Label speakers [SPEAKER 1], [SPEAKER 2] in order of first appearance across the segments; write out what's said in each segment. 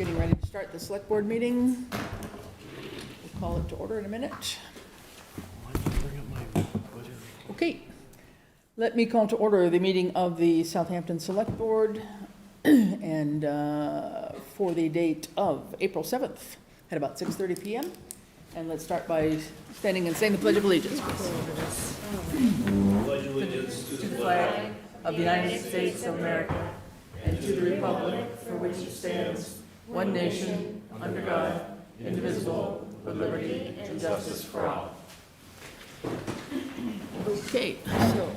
[SPEAKER 1] Getting ready to start the select board meeting. We'll call it to order in a minute. Okay, let me call to order the meeting of the Southampton Select Board and for the date of April 7th at about 6:30 p.m. And let's start by standing and saying the Pledge of Allegiance.
[SPEAKER 2] Pledge allegiance to the flag
[SPEAKER 1] Of the United States of America and to the republic for which it stands, one nation, under God, indivisible, with liberty and justice for all. Okay, so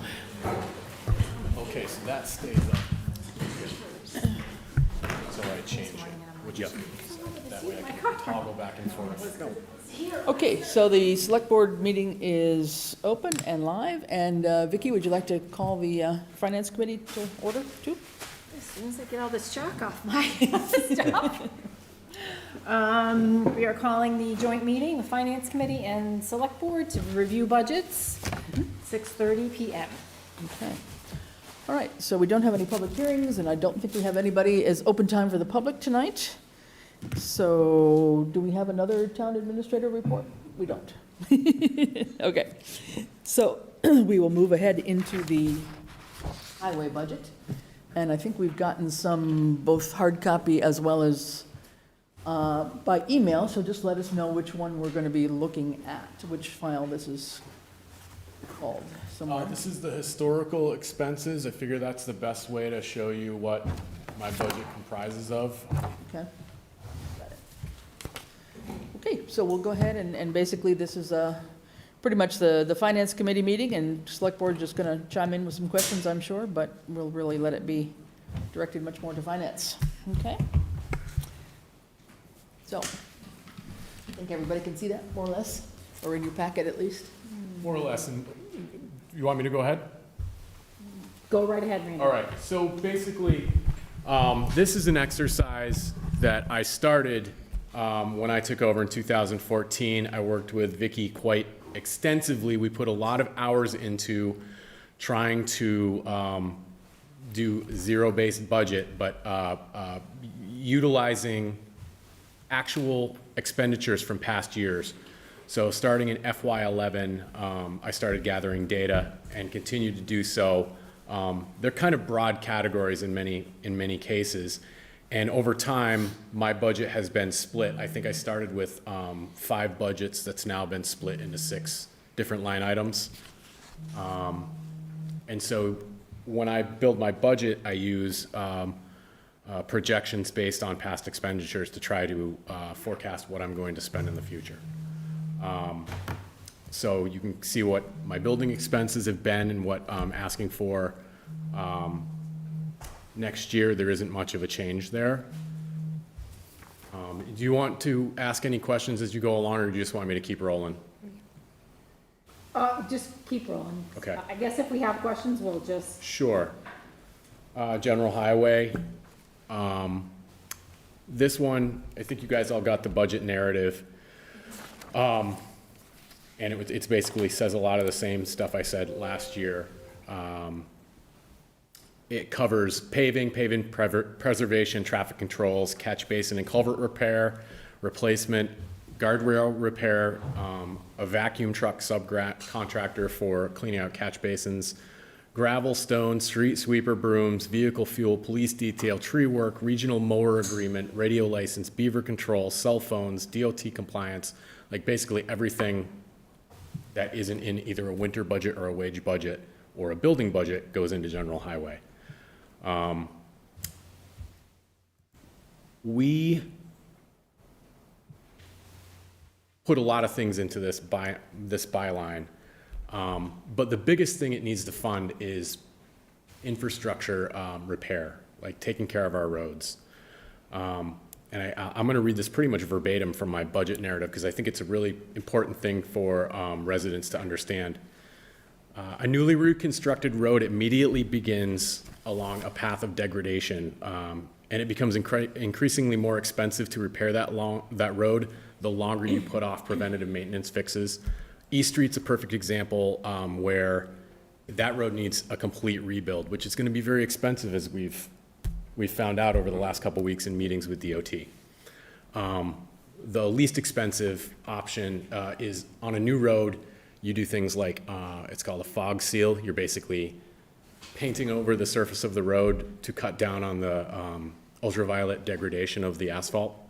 [SPEAKER 3] Okay, so that stays up. So I change it, which is, that way I can toggle back and forth.
[SPEAKER 1] Okay, so the select board meeting is open and live, and Vicki, would you like to call the finance committee to order too?
[SPEAKER 4] As soon as I get all this chalk off my stuff. We are calling the joint meeting of Finance Committee and Select Board to review budgets, 6:30 PM.
[SPEAKER 1] Okay. All right, so we don't have any public hearings, and I don't think we have anybody as open time for the public tonight. So do we have another town administrator report? We don't. Okay, so we will move ahead into the highway budget. And I think we've gotten some, both hard copy as well as by email, so just let us know which one we're going to be looking at, which file this is called somewhere.
[SPEAKER 3] This is the historical expenses. I figure that's the best way to show you what my budget comprises of.
[SPEAKER 1] Okay. Got it. Okay, so we'll go ahead and basically this is pretty much the finance committee meeting, and select board just going to chime in with some questions, I'm sure, but we'll really let it be directed much more to finance. Okay? So, I think everybody can see that more or less, or in your packet at least.
[SPEAKER 3] More or less. And you want me to go ahead?
[SPEAKER 4] Go right ahead, Randy.
[SPEAKER 3] All right, so basically, this is an exercise that I started when I took over in 2014. I worked with Vicki quite extensively. We put a lot of hours into trying to do zero-based budget, but utilizing actual expenditures from past years. So starting in FY11, I started gathering data and continue to do so. They're kind of broad categories in many cases. And over time, my budget has been split. I think I started with 5 budgets that's now been split into 6 different line items. And so when I build my budget, I use projections based on past expenditures to try to forecast what I'm going to spend in the future. So you can see what my building expenses have been and what I'm asking for. Next year, there isn't much of a change there. Do you want to ask any questions as you go along, or do you just want me to keep rolling?
[SPEAKER 4] Just keep rolling.
[SPEAKER 3] Okay.
[SPEAKER 4] I guess if we have questions, we'll just.
[SPEAKER 3] Sure. General highway. This one, I think you guys all got the budget narrative. And it's basically says a lot of the same stuff I said last year. It covers paving preservation, traffic controls, catch basin and culvert repair, replacement, guardrail repair, a vacuum truck subcontractor for cleaning out catch basins, gravel, stone, street sweeper, brooms, vehicle fuel, police detail, tree work, regional mower agreement, radio license, beaver control, cell phones, DOT compliance, like basically everything that isn't in either a winter budget or a wage budget or a building budget goes into general highway. We put a lot of things into this byline, but the biggest thing it needs to fund is infrastructure repair, like taking care of our roads. And I'm going to read this pretty much verbatim from my budget narrative because I think it's a really important thing for residents to understand. A newly reconstructed road immediately begins along a path of degradation, and it becomes increasingly more expensive to repair that road the longer you put off preventative maintenance fixes. East Street's a perfect example where that road needs a complete rebuild, which is going to be very expensive, as we've found out over the last couple of weeks in meetings with DOT. The least expensive option is on a new road, you do things like, it's called a fog seal. You're basically painting over the surface of the road to cut down on the ultraviolet degradation of the asphalt.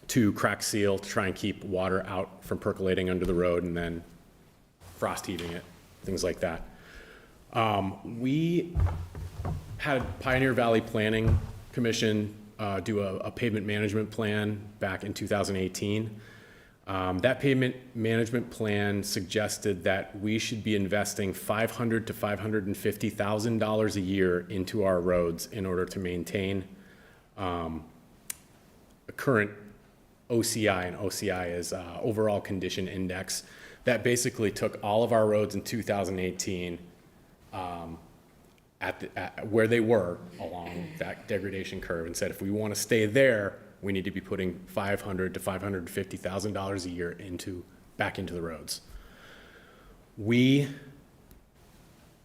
[SPEAKER 3] To crack seal, to try and keep water out from percolating under the road, and then frost heaving it, things like that. We had Pioneer Valley Planning Commission do a pavement management plan back in 2018. That pavement management plan suggested that we should be investing $500,000 to $550,000 a year into our roads in order to maintain a current OCI, and OCI is overall condition index. That basically took all of our roads in 2018 at where they were along that degradation curve, and said if we want to stay there, we need to be putting $500,000 to $550,000 a year back into the roads. We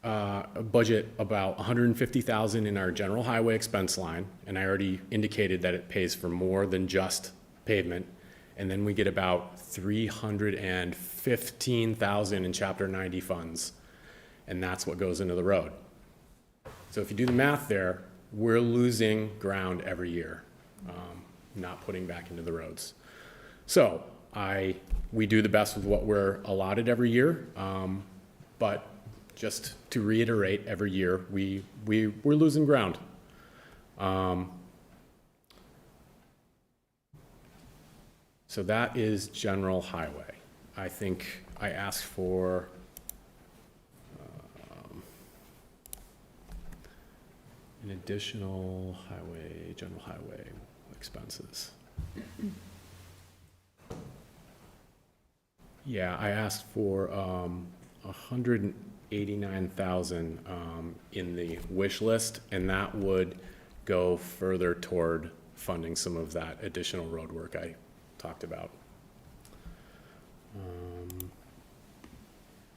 [SPEAKER 3] budget about $150,000 in our general highway expense line, and I already indicated that it pays for more than just pavement. And then we get about $315,000 in Chapter 90 funds, and that's what goes into the road. So if you do the math there, we're losing ground every year, not putting back into the roads. So we do the best with what we're allotted every year, but just to reiterate, every year we're losing ground. So that is general highway. I think I asked for an additional general highway expenses. Yeah, I asked for $189,000 in the wish list, and that would go further toward funding some of that additional road work I talked about.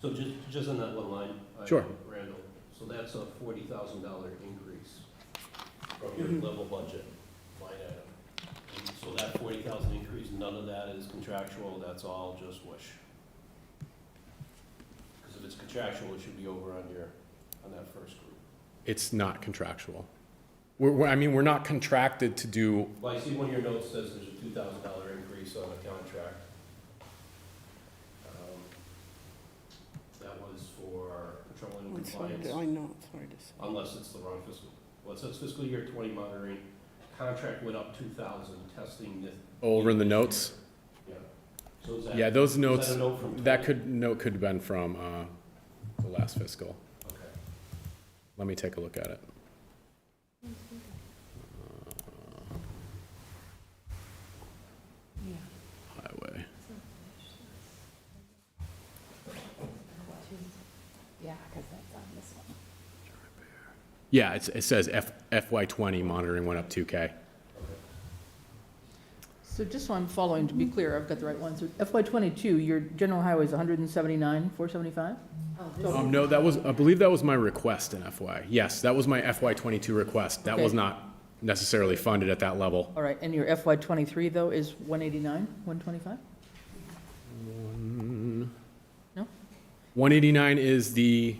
[SPEAKER 2] So just on that one line.
[SPEAKER 3] Sure.
[SPEAKER 2] Randall, so that's a $40,000 increase from your level budget line item. And so that 40,000 increase, none of that is contractual, that's all just wish. Because if it's contractual, it should be over on that first group.
[SPEAKER 3] It's not contractual. We're not contracted to do.
[SPEAKER 2] Well, I see one of your notes says there's a $2,000 increase on the contract. That was for patrolling and compliance.
[SPEAKER 5] I know, it's hard to say.
[SPEAKER 2] Unless it's the wrong fiscal. Well, it says fiscal year 20 monitoring, contract went up 2,000, testing the.
[SPEAKER 3] Over in the notes?
[SPEAKER 2] Yeah. So is that?
[SPEAKER 3] Yeah, those
[SPEAKER 2] is
[SPEAKER 3] notes,
[SPEAKER 2] that a note from
[SPEAKER 3] that
[SPEAKER 2] 20?
[SPEAKER 3] note could have been from the last fiscal.
[SPEAKER 2] Okay.
[SPEAKER 3] Let me take a look at it. Highway.
[SPEAKER 4] Yeah, because that's on this one.
[SPEAKER 3] Yeah, it says FY20 monitoring went up 2K.
[SPEAKER 1] So just so I'm following, to be clear, I've got the right one. So FY '22, your general highway is 179,475?
[SPEAKER 3] No, I believe that was my request in FY. Yes, that was my FY22 request. That was
[SPEAKER 1] Okay.
[SPEAKER 3] not necessarily funded at that level.
[SPEAKER 1] All right, and your FY '23, though, is 189, 125? No?
[SPEAKER 3] 189 is the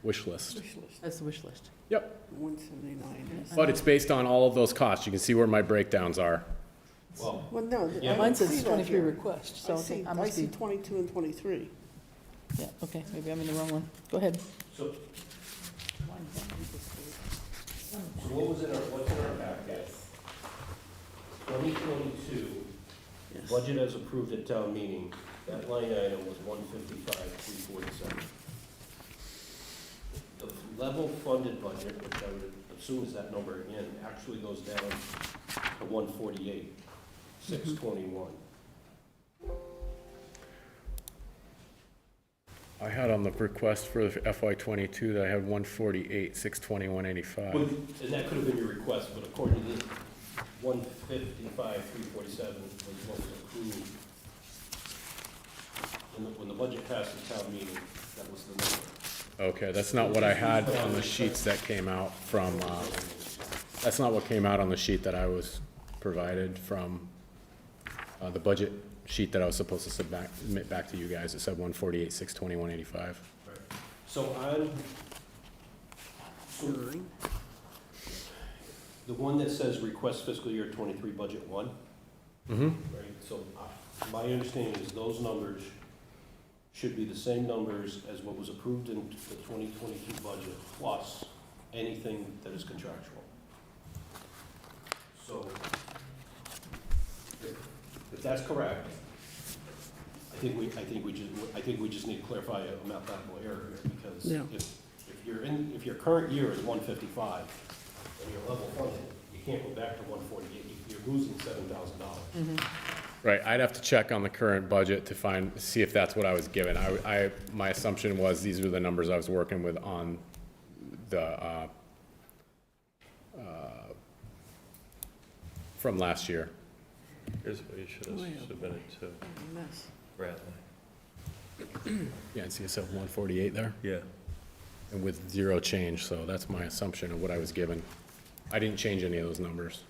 [SPEAKER 3] wish list.
[SPEAKER 5] Wish list,
[SPEAKER 1] That's the wish list.
[SPEAKER 3] Yep,
[SPEAKER 5] 179 is.
[SPEAKER 3] but it's based on all of those costs. You can see where my breakdowns are.
[SPEAKER 2] Well,
[SPEAKER 5] Well, no,
[SPEAKER 2] Yeah.
[SPEAKER 5] I
[SPEAKER 1] Mine
[SPEAKER 5] don't see
[SPEAKER 1] says
[SPEAKER 5] that
[SPEAKER 1] 23
[SPEAKER 5] here.
[SPEAKER 1] requests, so
[SPEAKER 5] I see,
[SPEAKER 1] I
[SPEAKER 5] I
[SPEAKER 1] must
[SPEAKER 5] see
[SPEAKER 1] be,
[SPEAKER 5] 22 and 23.
[SPEAKER 1] yeah, okay, maybe I'm in the wrong one. Go ahead.
[SPEAKER 2] so what's in our packet? 2022,
[SPEAKER 5] Yes.
[SPEAKER 2] budget as approved at town meeting, that line item was 155,347. The level funded budget, which I would assume is that number again, actually goes down to 148,621.
[SPEAKER 3] I had on the request for FY22 that I had 148, 621.85.
[SPEAKER 2] And that could have been your request, but according to this, 155,347 was what was approved. When the budget passed the town meeting, that was the number.
[SPEAKER 3] Okay, that's not what I had on the sheets that came out from That's not what came out on the sheet that I was provided from, the budget sheet that I was supposed to submit back to you guys. It said 148, 620, 185.
[SPEAKER 2] So
[SPEAKER 5] Nine.
[SPEAKER 2] the one that says request fiscal year '23 budget 1,
[SPEAKER 3] Mm-hmm.
[SPEAKER 2] right? So my understanding is those numbers should be the same numbers as what was approved in the 2022 budget, plus anything that is contractual. So if that's correct, I think we just need to clarify a mathematical error here, because
[SPEAKER 5] Yeah.
[SPEAKER 2] if your current year is 155 and you're level funded, you can't go back to 148. You're losing $7,000.
[SPEAKER 3] Right, I'd have to check on the current budget to see if that's what I was given. My assumption was these were the numbers I was working with on the, from last year.
[SPEAKER 6] Here's what you should
[SPEAKER 5] Oh,
[SPEAKER 6] have
[SPEAKER 5] yeah.
[SPEAKER 6] submitted to
[SPEAKER 5] Mess.
[SPEAKER 6] Bradley.
[SPEAKER 3] Yeah, and see it said 148 there,
[SPEAKER 6] Yeah.
[SPEAKER 3] and with zero change, so that's my assumption of what I was given. I didn't change any of those numbers.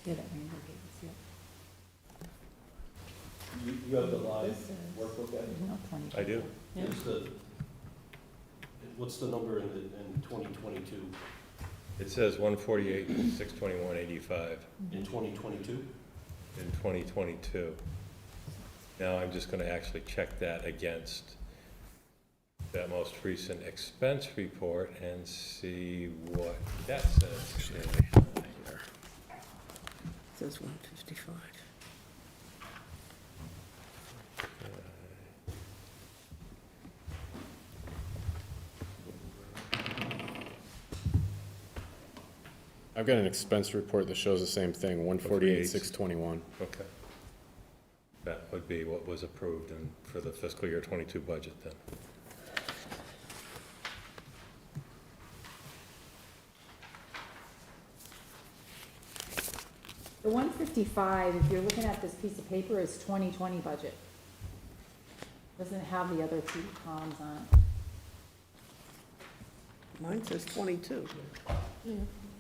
[SPEAKER 4] Yeah, that Rainbow Gates, yeah.
[SPEAKER 2] You have the live
[SPEAKER 4] This is-
[SPEAKER 2] workbook, Ed?
[SPEAKER 4] There's no 20.
[SPEAKER 6] I do.
[SPEAKER 4] Yeah.
[SPEAKER 2] What's the number in 2022?
[SPEAKER 6] It says 148, 621, 85
[SPEAKER 2] In 2022?
[SPEAKER 6] in 2022. Now I'm just gonna actually check that against that most recent expense report and see what that says.
[SPEAKER 5] Says 155.
[SPEAKER 3] I've got an expense report that shows the same thing, 148, 621.
[SPEAKER 6] Okay. That would be what was approved for the fiscal year '22 budget then.
[SPEAKER 4] The 155, if you're looking at this piece of paper, is 2020 budget. Doesn't have the other two columns on it.
[SPEAKER 5] Mine says 22.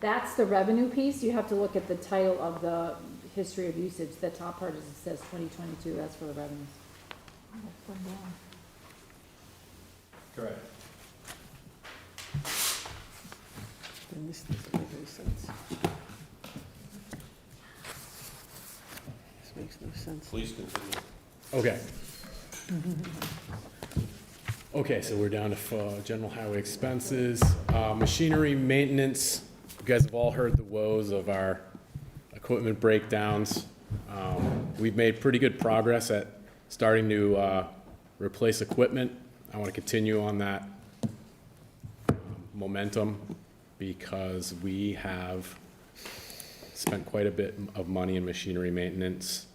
[SPEAKER 4] That's the revenue piece. You have to look at the title of the history of usage. The top part is, it says 2022, that's for the revenues.
[SPEAKER 2] Correct.
[SPEAKER 5] Then this doesn't make any sense. This makes no sense.
[SPEAKER 2] Please continue.
[SPEAKER 3] Okay. Okay, so we're down to general highway expenses, machinery maintenance. You guys have all heard the woes of our equipment breakdowns. We've made pretty good progress at starting to replace equipment. I want to continue on that momentum because we have spent quite a bit of money in machinery maintenance.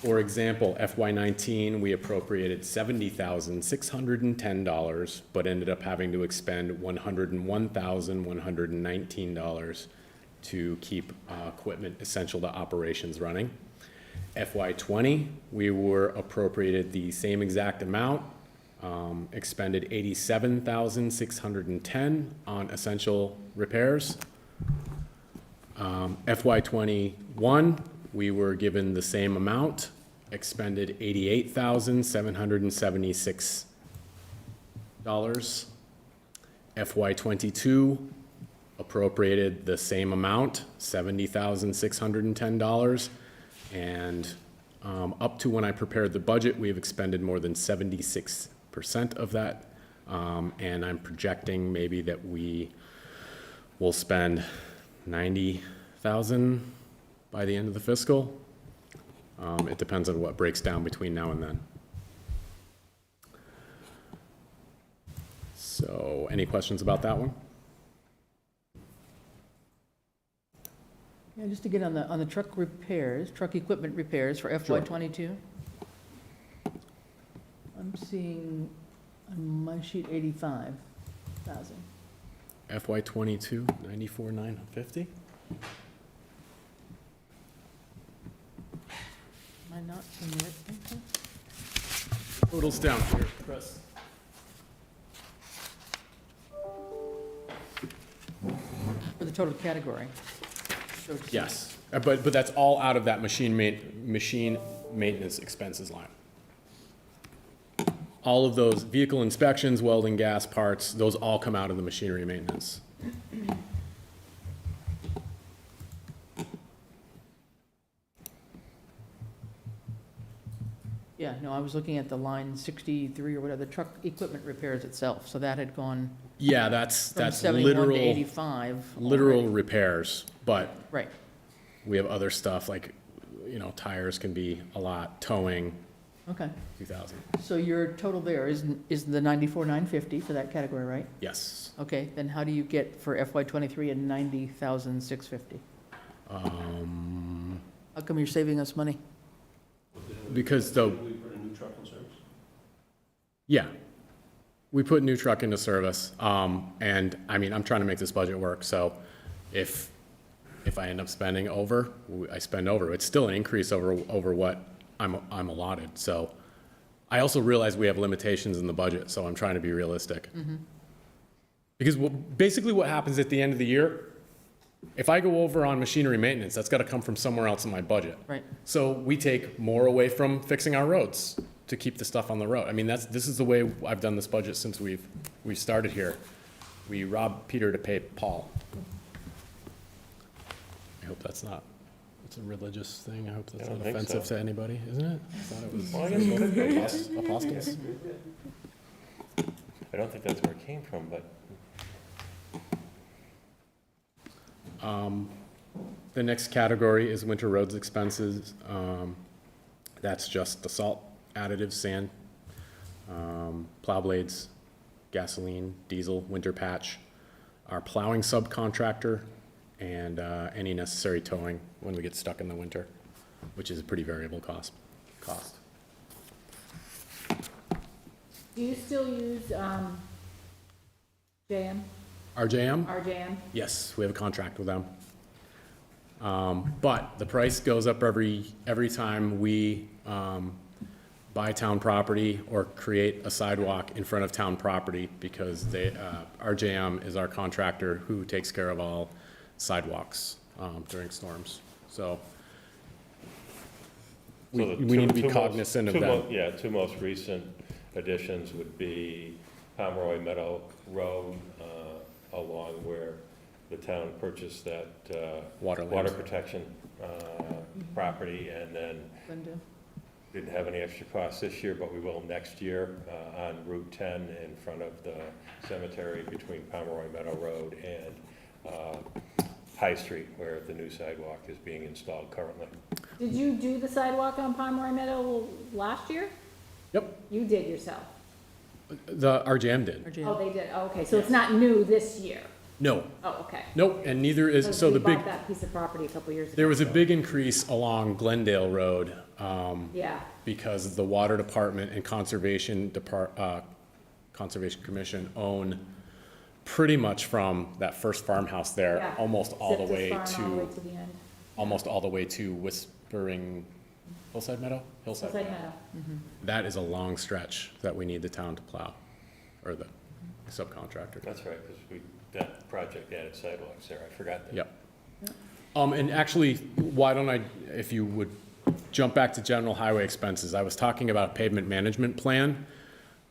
[SPEAKER 3] For example, FY19, we appropriated $70,610, but ended up having to expend $101,119 to keep equipment essential to operations running. FY20, we were appropriated the same exact amount, expended $87,610 on essential repairs. FY21, we were given the same amount, expended $88,776. FY22 appropriated the same amount, $70,610. And up to when I prepared the budget, we have expended more than 76% of that. And I'm projecting maybe that we will spend 90,000 by the end of the fiscal. It depends on what breaks down between now and then. So, any questions about that one?
[SPEAKER 1] Yeah, just to get on the truck repairs, truck equipment repairs for FY '22. I'm seeing on my sheet 85,000.
[SPEAKER 3] FY22, 94,950?
[SPEAKER 1] Am I not seeing it? Okay.
[SPEAKER 3] Totals down here, Chris.
[SPEAKER 1] For the total category. So it's-
[SPEAKER 3] Yes, but that's all out of that machine maintenance expenses line. All of those vehicle inspections, welding, gas, parts, those all come out of the machinery maintenance.
[SPEAKER 1] Yeah, no, I was looking at the line 63 or whatever, the truck equipment repairs itself, so that had gone
[SPEAKER 3] Yeah, that's
[SPEAKER 1] from 71 to
[SPEAKER 3] literal,
[SPEAKER 1] 85.
[SPEAKER 3] literal
[SPEAKER 1] already.
[SPEAKER 3] repairs, but
[SPEAKER 1] Right,
[SPEAKER 3] we have other stuff like, tires can be a lot, towing,
[SPEAKER 1] okay.
[SPEAKER 3] 2,000.
[SPEAKER 1] So your total there is the 94,950 for that category, right?
[SPEAKER 3] Yes.
[SPEAKER 1] Okay, then how do you get for FY '23 and 90,650? How come you're saving us money?
[SPEAKER 3] Because the,
[SPEAKER 2] Didn't we put a new truck in service?
[SPEAKER 3] yeah, we put new truck into service, and, I mean, I'm trying to make this budget work, so if I end up spending over, I spend over. It's still an increase over what I'm allotted, so. I also realize we have limitations in the budget, so I'm trying to be realistic. Because basically what happens at the end of the year, if I go over on machinery maintenance, that's gotta come from somewhere else in my budget.
[SPEAKER 1] Right,
[SPEAKER 3] So we take more away from fixing our roads to keep the stuff on the road. I mean, this is the way I've done this budget since we've started here. We rob Peter to pay Paul. I hope that's not, it's a religious thing. I hope that's
[SPEAKER 6] I don't
[SPEAKER 3] not
[SPEAKER 6] think
[SPEAKER 3] offensive
[SPEAKER 6] so.
[SPEAKER 3] to anybody, isn't it? I thought it was
[SPEAKER 6] Well, I guess it could be.
[SPEAKER 3] apostles.
[SPEAKER 6] I don't think that's where it came from, but
[SPEAKER 3] The next category is winter roads expenses. That's just the salt additives, sand, plow blades, gasoline, diesel, winter patch, our plowing subcontractor, and any necessary towing when we get stuck in the winter, which is a pretty variable cost.
[SPEAKER 4] Do you still use, JM,
[SPEAKER 3] RJM?
[SPEAKER 4] RJM?
[SPEAKER 3] Yes, we have a contract with them. But the price goes up every time we buy town property or create a sidewalk in front of town property, because RJM is our contractor who takes care of all sidewalks during storms. So we
[SPEAKER 6] So the
[SPEAKER 3] need to be
[SPEAKER 6] two most-
[SPEAKER 3] cognizant of
[SPEAKER 6] two
[SPEAKER 3] that.
[SPEAKER 6] Yeah, two most recent additions would be Pomeroy Meadow Road, along where the town purchased that
[SPEAKER 3] Water
[SPEAKER 6] water
[SPEAKER 3] lines.
[SPEAKER 6] protection property, and then
[SPEAKER 1] Linda?
[SPEAKER 6] didn't have any extra costs this year, but we will next year on Route 10 in front of the cemetery between Pomeroy Meadow Road and High Street, where the new sidewalk is being installed currently.
[SPEAKER 4] Did you do the sidewalk on Pomeroy Meadow last year?
[SPEAKER 3] Yep,
[SPEAKER 4] You did yourself?
[SPEAKER 3] the RJM did.
[SPEAKER 1] RJM?
[SPEAKER 4] Oh, they did, oh, okay, so it's not new this year?
[SPEAKER 3] No,
[SPEAKER 4] Oh, okay.
[SPEAKER 3] nope, and neither is,
[SPEAKER 4] Because
[SPEAKER 3] so
[SPEAKER 4] we
[SPEAKER 3] the big,
[SPEAKER 4] bought that piece of property a couple years ago.
[SPEAKER 3] there was a big increase along Glendale Road,
[SPEAKER 4] Yeah,
[SPEAKER 3] because the water department and conservation commission own pretty much from that first farmhouse there,
[SPEAKER 4] yeah.
[SPEAKER 3] almost all the
[SPEAKER 4] Zip
[SPEAKER 3] way
[SPEAKER 4] this farm all the way
[SPEAKER 3] to,
[SPEAKER 4] to the end.
[SPEAKER 3] almost all the way to Whispering Hillside Meadow?
[SPEAKER 4] Hillside Meadow.
[SPEAKER 3] That is a long stretch that we need the town to plow, or the subcontractor.
[SPEAKER 6] That's right, because that project added sidewalks there, I forgot that.
[SPEAKER 3] Yep. And actually, why don't I, if you would jump back to general highway expenses, I was talking about a pavement management plan.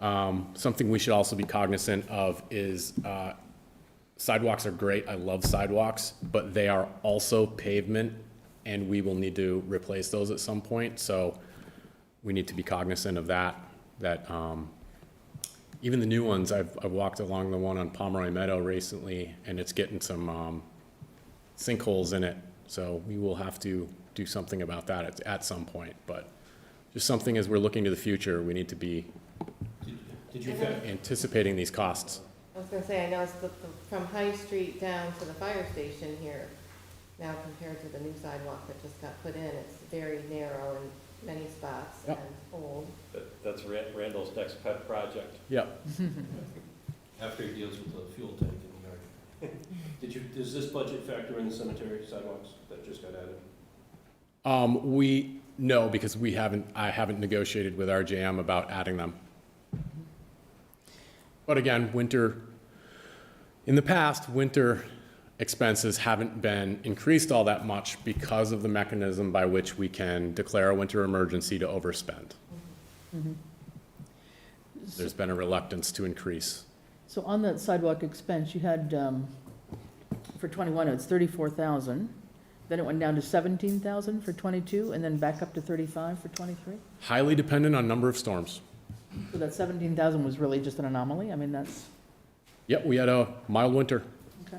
[SPEAKER 3] Something we should also be cognizant of is, sidewalks are great, I love sidewalks, but they are also pavement, and we will need to replace those at some point, so we need to be cognizant of that, even the new ones, I've walked along the one on Pomeroy Meadow recently, and it's getting some, sinkholes in it, so we will have to do something about that at some point, but just something as we're looking to the future, we need to be
[SPEAKER 2] Did you,
[SPEAKER 3] anticipating these costs.
[SPEAKER 7] I was gonna say, I noticed that from High Street down to the fire station here, now compared to the new sidewalk that just got put in, it's very narrow in many spots and
[SPEAKER 3] Yep.
[SPEAKER 7] old.
[SPEAKER 6] That's Randall's next pet project.
[SPEAKER 3] Yep.
[SPEAKER 2] after he deals with the fuel tank in the yard, does this budget factor in the cemetery sidewalks that just got added?
[SPEAKER 3] No, because I haven't negotiated with RJM about adding them. But again, in the past, winter expenses haven't been increased all that much because of the mechanism by which we can declare a winter emergency to overspend. There's been a reluctance to increase.
[SPEAKER 1] So on that sidewalk expense, you had, for 21, it's 34,000. Then it went down to 17,000 for 22, and then back up to 35 for 23?
[SPEAKER 3] Highly dependent on number of storms.
[SPEAKER 1] So that 17,000 was really just an anomaly? I mean, that's,
[SPEAKER 3] Yep, we had a mild winter.
[SPEAKER 1] okay.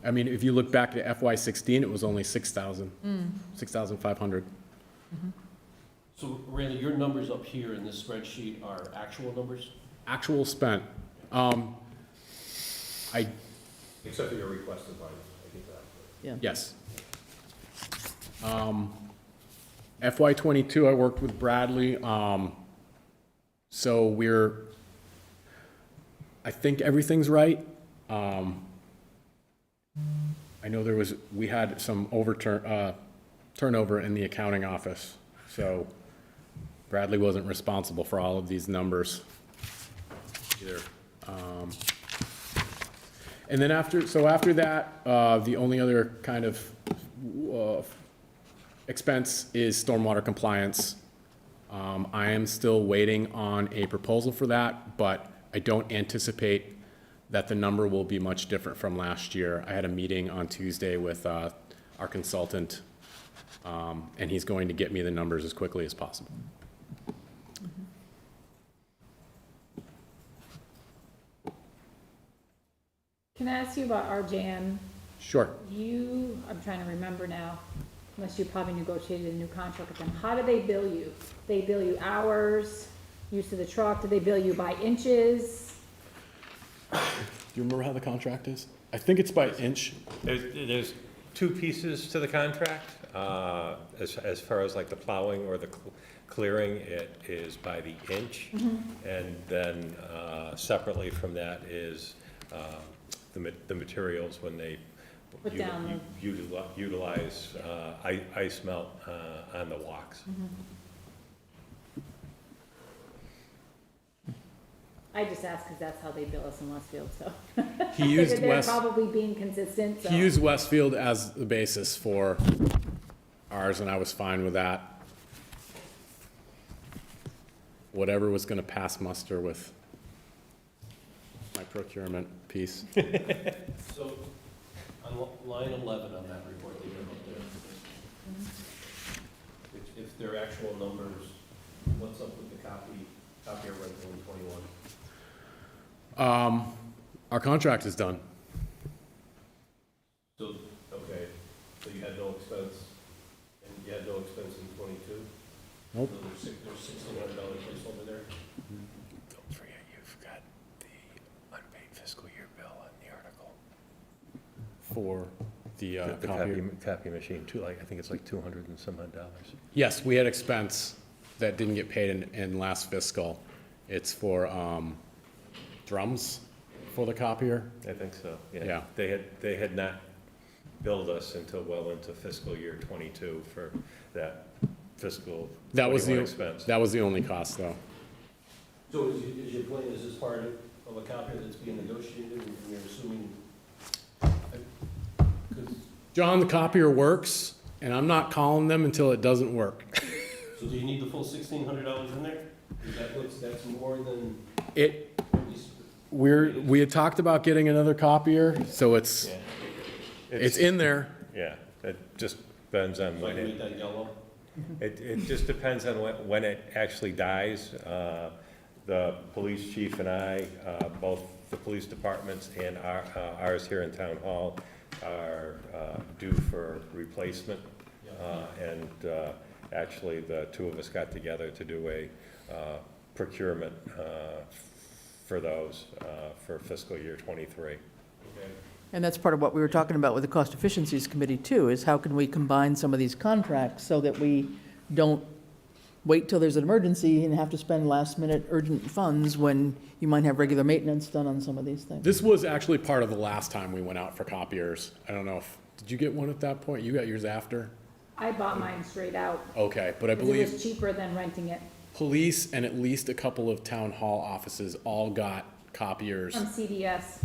[SPEAKER 3] I mean, if you look back to FY16, it was only 6,000, 6,500.
[SPEAKER 2] So Randy, your numbers up here in this spreadsheet are actual numbers?
[SPEAKER 3] Actual spent. I,
[SPEAKER 2] Except for your requested line, I get that.
[SPEAKER 3] yes. FY22, I worked with Bradley. So I think everything's right. I know we had some turnover in the accounting office. So Bradley wasn't responsible for all of these numbers either. And then after that, the only other kind of expense is stormwater compliance. I am still waiting on a proposal for that, but I don't anticipate that the number will be much different from last year. I had a meeting on Tuesday with our consultant, and he's going to get me the numbers as quickly as possible.
[SPEAKER 4] Can I ask you about RJM?
[SPEAKER 3] Sure.
[SPEAKER 4] I'm trying to remember now, unless you probably negotiated a new contract with them. How do they bill you? They bill you hours, use of the truck? Do they bill you by inches?
[SPEAKER 3] Do you remember how the contract is? I think it's by inch.
[SPEAKER 6] There's two pieces to the contract. As far as like the plowing or the clearing, it is by the inch. And then separately from that is the materials when they
[SPEAKER 4] Put down
[SPEAKER 6] utilize ice melt on the walks.
[SPEAKER 4] I just asked because that's how they bill us in Westfield, so.
[SPEAKER 3] He used
[SPEAKER 4] They're
[SPEAKER 3] West.
[SPEAKER 4] probably being consistent, so.
[SPEAKER 3] He used Westfield as the basis for ours, and I was fine with that. Whatever was gonna pass muster with my procurement piece.
[SPEAKER 2] So, on line 11 on that report that you have up there, if they're actual numbers, what's up with the copier rental in 21?
[SPEAKER 3] Our contract is done.
[SPEAKER 2] So, okay, so you had no expense, and you had no expense in 22?
[SPEAKER 3] Nope.
[SPEAKER 2] So there's $1,600 placeholder there?
[SPEAKER 6] Don't forget, you've got the unpaid fiscal year bill on the article.
[SPEAKER 3] For the
[SPEAKER 6] The
[SPEAKER 3] copier.
[SPEAKER 6] copy machine too, like, I think it's like 200 and some odd dollars.
[SPEAKER 3] Yes, we had expense that didn't get paid in last fiscal. It's for drums for the copier.
[SPEAKER 6] I think so, yeah.
[SPEAKER 3] Yeah.
[SPEAKER 6] They had not billed us until well into fiscal year 22 for that fiscal
[SPEAKER 3] That was
[SPEAKER 6] 21
[SPEAKER 3] the,
[SPEAKER 6] expense.
[SPEAKER 3] that was the only cost, though.
[SPEAKER 2] So is your plan, is this part of a copier that's being negotiated, and you're assuming? 'Cause-
[SPEAKER 3] John, the copier works, and I'm not calling them until it doesn't work.
[SPEAKER 2] So do you need the full $1,600 in there? That's more than
[SPEAKER 3] It,
[SPEAKER 2] at least?
[SPEAKER 3] we had talked about getting another copier, so it's
[SPEAKER 6] Yeah.
[SPEAKER 3] in there.
[SPEAKER 6] Yeah, it just depends on
[SPEAKER 2] So I
[SPEAKER 6] when
[SPEAKER 2] can
[SPEAKER 6] it,
[SPEAKER 2] make that yellow?
[SPEAKER 6] it just depends on when it actually dies. The police chief and I, both the police departments and ours here in town hall are due for replacement. And actually, the two of us got together to do a procurement for those for fiscal year 23.
[SPEAKER 2] Okay.
[SPEAKER 1] And that's part of what we were talking about with the Cost Efficiencies Committee too, is how can we combine some of these contracts so that we don't wait till there's an emergency and have to spend last-minute urgent funds when you might have regular maintenance done on some of these things.
[SPEAKER 3] This was actually part of the last time we went out for copiers. I don't know if, did you get one at that point? You got yours after?
[SPEAKER 4] I bought mine straight out,
[SPEAKER 3] Okay, but I
[SPEAKER 4] because it
[SPEAKER 3] believe
[SPEAKER 4] was cheaper than renting it
[SPEAKER 3] police and at least a couple of town hall offices all got copiers.
[SPEAKER 4] from CVS.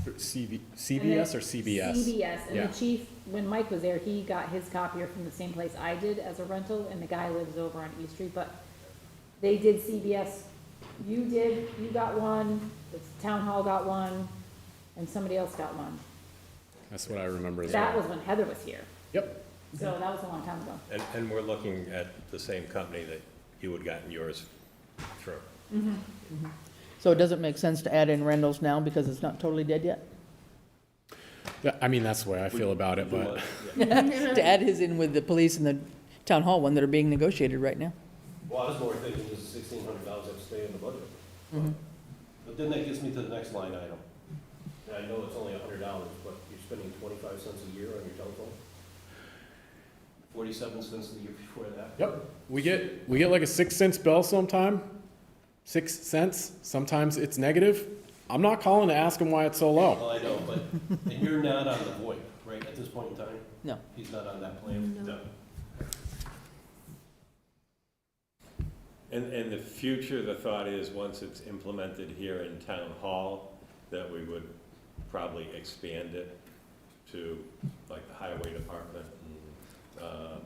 [SPEAKER 3] CVS or CBS?
[SPEAKER 4] CVS, and
[SPEAKER 3] Yeah.
[SPEAKER 4] the chief, when Mike was there, he got his copier from the same place I did as a rental, and the guy lives over on East Street, but they did CVS. You got one, the town hall got one, and somebody else got one.
[SPEAKER 3] That's what I remember as
[SPEAKER 4] That
[SPEAKER 3] well.
[SPEAKER 4] was when Heather was here,
[SPEAKER 3] Yep,
[SPEAKER 4] so that was a long time ago.
[SPEAKER 6] And we're looking at the same company that you had gotten yours through.
[SPEAKER 1] So it doesn't make sense to add in Randall's now because it's not totally dead yet?
[SPEAKER 3] I mean, that's the way I feel about it, but
[SPEAKER 1] To add his in with the police and the town hall one that are being negotiated right now?
[SPEAKER 2] Well, I was more thinking this is $1,600 that stay in the budget.
[SPEAKER 1] Mhm.
[SPEAKER 2] But then that gets me to the next line item. And I know it's only $100, but you're spending 25 cents a year on your telephone. 47 cents the year before that.
[SPEAKER 3] yep, we get like a 6 cent bill sometime. 6 cents, sometimes it's negative. I'm not calling to ask him why it's so low.
[SPEAKER 2] Well, I know, but, and you're not on the VoIP, right, at this point in time?
[SPEAKER 1] No.
[SPEAKER 2] He's not on that plan? No.
[SPEAKER 6] And in the future, the thought is, once it's implemented here in Town Hall, that we would probably expand it to, like, the Highway Department and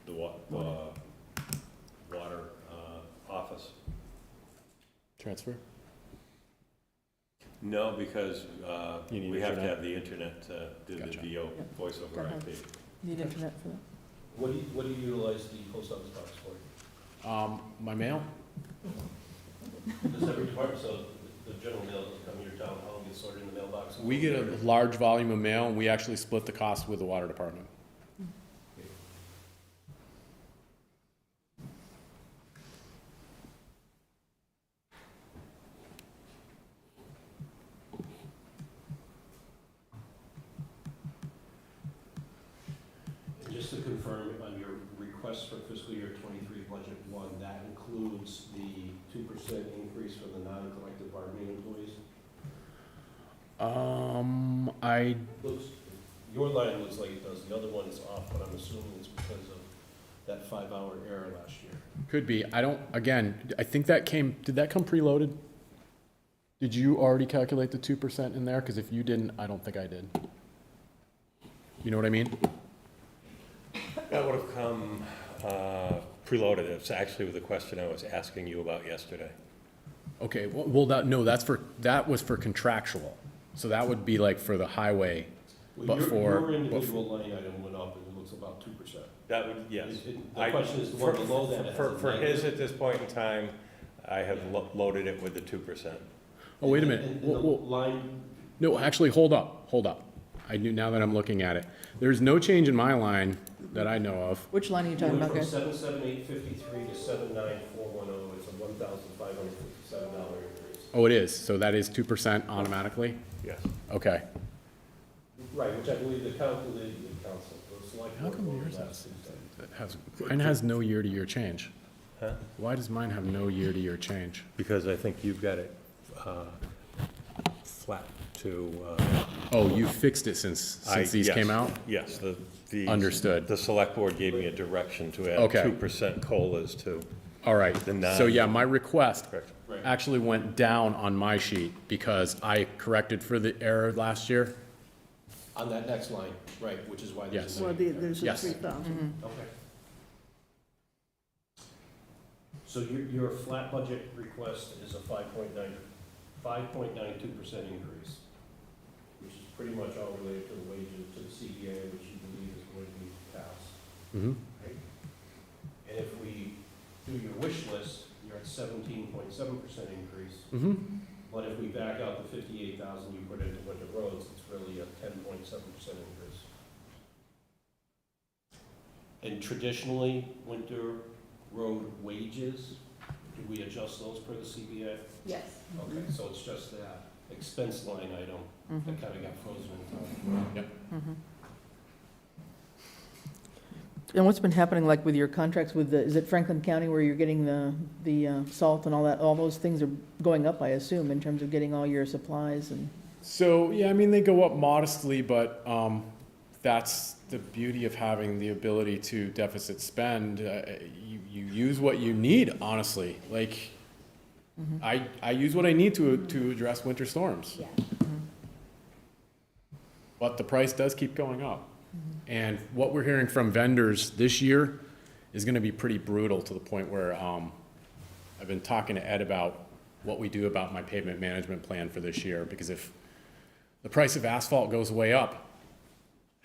[SPEAKER 6] the water office.
[SPEAKER 3] Transfer?
[SPEAKER 6] No, because
[SPEAKER 3] You need
[SPEAKER 6] we have to
[SPEAKER 3] internet?
[SPEAKER 6] have the internet to do the
[SPEAKER 3] Gotcha.
[SPEAKER 6] VO, voice over
[SPEAKER 1] Uh-huh.
[SPEAKER 6] IP.
[SPEAKER 1] Need internet for that?
[SPEAKER 2] What do you utilize the post office box for?
[SPEAKER 3] My mail?
[SPEAKER 2] Does every department, so the general mail doesn't come to your town hall and get sorted in the mailbox?
[SPEAKER 3] We get a large volume of mail, and we actually split the cost with the water department.
[SPEAKER 2] And just to confirm, on your request for fiscal year '23 budget one, that includes the 2% increase for the non-collective bargaining employees? Looks, your line looks like it does, the other one is off, but I'm assuming it's because of that 5-hour error last year.
[SPEAKER 3] Could be, I think did that come preloaded? Did you already calculate the 2% in there? Because if you didn't, I don't think I did. You know what I mean?
[SPEAKER 6] That would have come preloaded. It's actually the question I was asking you about yesterday.
[SPEAKER 3] Okay, that was for contractual. So that would be like for the highway,
[SPEAKER 2] Well,
[SPEAKER 3] but
[SPEAKER 2] your individual line item went up and it looks about 2%.
[SPEAKER 6] That would, yes.
[SPEAKER 2] The question is the one below that has a
[SPEAKER 6] For his,
[SPEAKER 2] negative.
[SPEAKER 6] at this point in time, I have loaded it with the 2%.
[SPEAKER 3] oh, wait a minute.
[SPEAKER 2] And the
[SPEAKER 3] Whoa.
[SPEAKER 2] line,
[SPEAKER 3] No, actually, hold up. I knew, now that I'm looking at it. There's no change in my line that I know of.
[SPEAKER 1] Which line are you
[SPEAKER 2] you
[SPEAKER 1] talking
[SPEAKER 2] went
[SPEAKER 1] about,
[SPEAKER 2] from
[SPEAKER 1] guys?
[SPEAKER 2] 77853 to 79410, it's a $1,557 increase.
[SPEAKER 3] Oh, it is, so that is 2% automatically?
[SPEAKER 6] Yes.
[SPEAKER 3] Okay.
[SPEAKER 2] Right, which I believe the council, the select
[SPEAKER 3] How
[SPEAKER 2] board
[SPEAKER 3] come
[SPEAKER 2] voted
[SPEAKER 3] yours
[SPEAKER 2] last Tuesday.
[SPEAKER 3] Mine has no year-to-year change.
[SPEAKER 6] Huh?
[SPEAKER 3] Why does mine have no year-to-year change?
[SPEAKER 6] Because I think you've got it flat to.
[SPEAKER 3] Oh, you fixed it since these
[SPEAKER 6] yes,
[SPEAKER 3] came out?
[SPEAKER 6] Yes, the.
[SPEAKER 3] Understood.
[SPEAKER 6] The select board gave me a direction to add
[SPEAKER 3] Okay.
[SPEAKER 6] 2% COLAs to.
[SPEAKER 3] All right,
[SPEAKER 6] The
[SPEAKER 3] so yeah, my request
[SPEAKER 6] Correct.
[SPEAKER 2] Right.
[SPEAKER 3] actually went down on my sheet because I corrected for the error last year.
[SPEAKER 2] On that next line, right, which is why there's
[SPEAKER 3] Yes.
[SPEAKER 2] a
[SPEAKER 5] Well,
[SPEAKER 2] negative there.
[SPEAKER 5] there's a
[SPEAKER 3] Yes.
[SPEAKER 5] 3,000.
[SPEAKER 2] Okay. So your flat budget request is a 5.92% increase, which is pretty much all related to the wages, to the CBA, which you believe is going to be passed.
[SPEAKER 3] Mm-hmm.
[SPEAKER 2] Right? And if we do your wish list, you're at 17.7% increase.
[SPEAKER 3] Mm-hmm.
[SPEAKER 2] But if we back out the 58,000 you put into winter roads, it's really a 10.7% increase. And traditionally, winter road wages, do we adjust those per the CBA?
[SPEAKER 4] Yes.
[SPEAKER 2] Okay, so it's just that expense line item
[SPEAKER 1] Mhm.
[SPEAKER 2] that kind of got frozen in time.
[SPEAKER 1] Mhm. And what's been happening like with your contracts with is it Franklin County where you're getting the salt and all that? All those things are going up, I assume, in terms of getting all your supplies and,
[SPEAKER 3] So, yeah, I mean, they go up modestly, but that's the beauty of having the ability to deficit spend. You use what you need, honestly. Like, I use what I need to address winter storms.
[SPEAKER 4] Yeah.
[SPEAKER 3] But the price does keep going up. And what we're hearing from vendors this year is gonna be pretty brutal, to the point where, I've been talking to Ed about what we do about my pavement management plan for this year, because if the price of asphalt goes way up,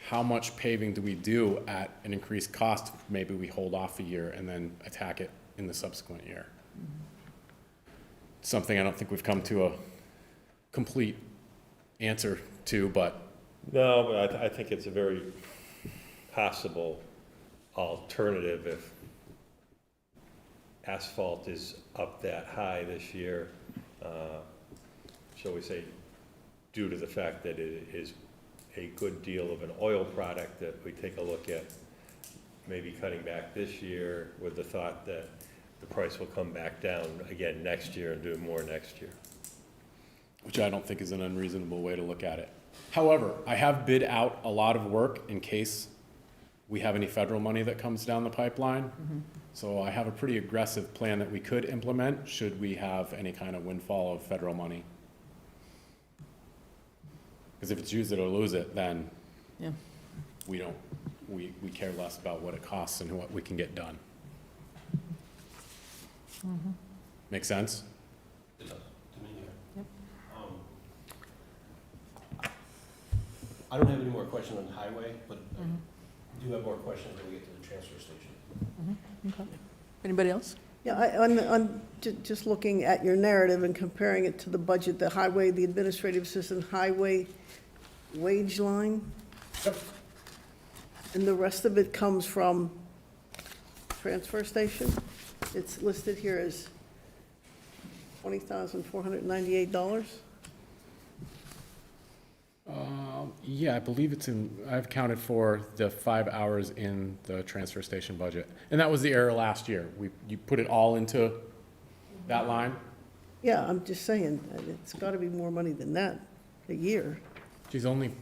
[SPEAKER 3] how much paving do we do at an increased cost? Maybe we hold off a year and then attack it in the subsequent year. Something I don't think we've come to a complete answer to, but
[SPEAKER 6] No, but I think it's a very possible alternative if asphalt is up that high this year, shall we say, due to the fact that it is a good deal of an oil product, that we take a look at maybe cutting back this year with the thought that the price will come back down again next year and do more next year.
[SPEAKER 3] which I don't think is an unreasonable way to look at it. However, I have bid out a lot of work in case we have any federal money that comes down the pipeline. So I have a pretty aggressive plan that we could implement should we have any kind of windfall of federal money. Because if it's use it or lose it, then
[SPEAKER 1] Yeah.
[SPEAKER 3] we don't, we care less about what it costs and what we can get done. Make sense?
[SPEAKER 2] It does, to me, yeah.
[SPEAKER 1] Yep.
[SPEAKER 2] I don't have any more questions on the highway, but I do have more questions when we get to the transfer station.
[SPEAKER 1] Okay. Anybody else?
[SPEAKER 5] Yeah, just looking at your narrative and comparing it to the budget, the highway, the administrative assistant highway wage line.
[SPEAKER 3] Yep.
[SPEAKER 5] And the rest of it comes from transfer station. It's listed here as $20,498.
[SPEAKER 3] Yeah, I believe it's in, I've counted for the 5 hours in the transfer station budget. And that was the error last year. You put it all into that line?
[SPEAKER 5] Yeah, I'm just saying, it's got to be more money than that a year.
[SPEAKER 3] She's only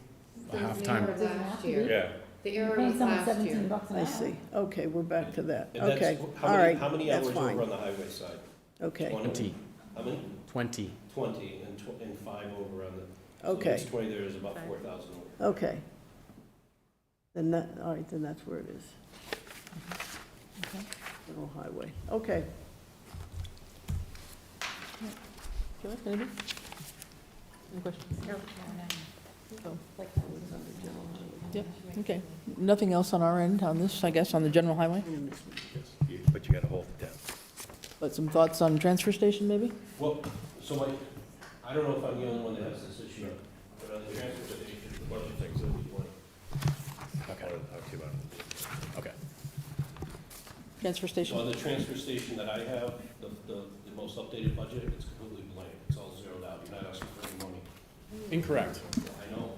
[SPEAKER 3] a half-time.
[SPEAKER 4] Doesn't have to be.
[SPEAKER 6] Yeah,
[SPEAKER 7] The
[SPEAKER 4] You're
[SPEAKER 7] error
[SPEAKER 4] paying
[SPEAKER 7] was
[SPEAKER 4] someone
[SPEAKER 7] last
[SPEAKER 4] 17
[SPEAKER 7] year.
[SPEAKER 4] bucks an
[SPEAKER 5] I
[SPEAKER 4] hour.
[SPEAKER 5] see. Okay, we're back to that.
[SPEAKER 2] And that's-
[SPEAKER 5] Okay,
[SPEAKER 2] how
[SPEAKER 5] all
[SPEAKER 2] many-
[SPEAKER 5] right,
[SPEAKER 2] How many
[SPEAKER 5] that's
[SPEAKER 2] hours over
[SPEAKER 5] fine.
[SPEAKER 2] on the highway side?
[SPEAKER 5] Okay,
[SPEAKER 3] 20.
[SPEAKER 2] How many?
[SPEAKER 3] 20.
[SPEAKER 2] 20, and 5 over on the. So
[SPEAKER 5] Okay.
[SPEAKER 2] it's 20, there is about 4,000 over.
[SPEAKER 5] okay. Then that, all right, then that's where it is. General highway, okay.
[SPEAKER 1] Joyce, anybody? Any questions? So, Yep, okay. Nothing else on our end on this, I guess, on the general highway?
[SPEAKER 6] but you gotta hold it down.
[SPEAKER 1] But some thoughts on transfer station, maybe?
[SPEAKER 2] Well, so I don't know if I'm the only one that has this issue, but on the transfer station, the budget things will be 20.
[SPEAKER 6] Okay. I'll talk to you about it.
[SPEAKER 3] Okay.
[SPEAKER 1] Transfer
[SPEAKER 2] So
[SPEAKER 1] station?
[SPEAKER 2] on the transfer station that I have, the most updated budget, it's completely blank, it's all zeroed out, you're not asking for any money.
[SPEAKER 3] Incorrect.
[SPEAKER 2] I know.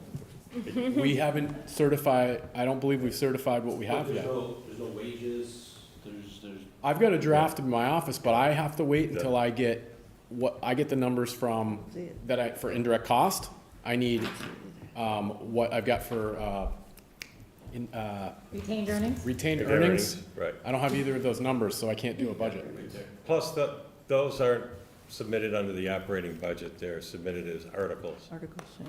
[SPEAKER 3] We haven't certified, I don't believe we've certified what we have
[SPEAKER 2] There's
[SPEAKER 3] yet.
[SPEAKER 2] no wages, there's,
[SPEAKER 3] I've got a draft in my office, but I have to wait until I get the numbers from, for indirect cost. I need, what I've got for,
[SPEAKER 4] Retained earnings?
[SPEAKER 3] retained earnings.
[SPEAKER 6] Right.
[SPEAKER 3] I don't have either of those numbers, so I can't do a budget.
[SPEAKER 6] Plus, those aren't submitted under the operating budget, they're submitted as articles.
[SPEAKER 1] Articles, yeah.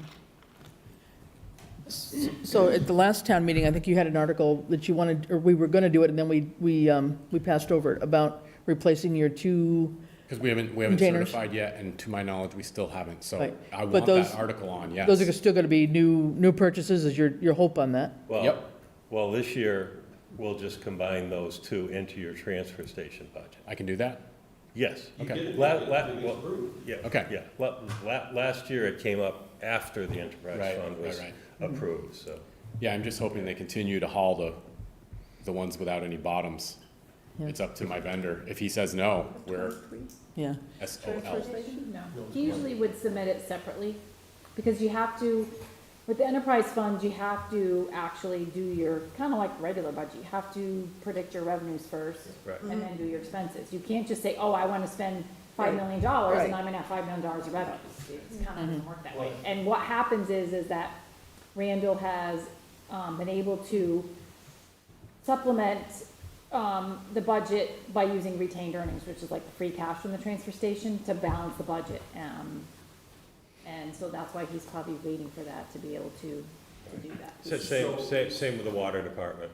[SPEAKER 1] So at the last town meeting, I think you had an article that you wanted, or we were gonna do it, and then we passed over it, about replacing your two,
[SPEAKER 3] Because we haven't
[SPEAKER 1] Containers.
[SPEAKER 3] certified yet, and to my knowledge, we still haven't, so
[SPEAKER 1] Right.
[SPEAKER 3] I
[SPEAKER 1] But
[SPEAKER 3] want
[SPEAKER 1] those-
[SPEAKER 3] that article on, yes.
[SPEAKER 1] those are still gonna be new purchases, is your hope on that?
[SPEAKER 3] Yep.
[SPEAKER 6] Well, this year, we'll just combine those two into your transfer station budget.
[SPEAKER 3] I can do that?
[SPEAKER 6] Yes.
[SPEAKER 2] you
[SPEAKER 3] Okay.
[SPEAKER 2] get it,
[SPEAKER 6] Well,
[SPEAKER 2] approved.
[SPEAKER 6] Yeah.
[SPEAKER 3] Okay.
[SPEAKER 6] Yeah. Last year, it came up after the enterprise
[SPEAKER 3] Right,
[SPEAKER 6] fund was
[SPEAKER 3] right.
[SPEAKER 6] approved, so.
[SPEAKER 3] Yeah, I'm just hoping they continue to haul the ones without any bottoms.
[SPEAKER 1] Yeah.
[SPEAKER 3] It's up to my vendor. If he says no, we're
[SPEAKER 1] Yeah,
[SPEAKER 3] SOL.
[SPEAKER 4] No. He usually would submit it separately, because you have to, with the enterprise funds, you have to actually do your, kind of like regular budget, you have to predict your revenues first,
[SPEAKER 6] Right.
[SPEAKER 4] and then do your expenses. You can't just say, oh, I want to spend $5 million,
[SPEAKER 5] Right.
[SPEAKER 4] and I'm gonna have $5 million of revenues. It kind of doesn't work that way. And what happens is that Randall has been able to supplement the budget by using retained earnings, which is like the free cash from the transfer station, to balance the budget. And so that's why he's probably waiting for that to be able to do that.
[SPEAKER 6] Same with the water department.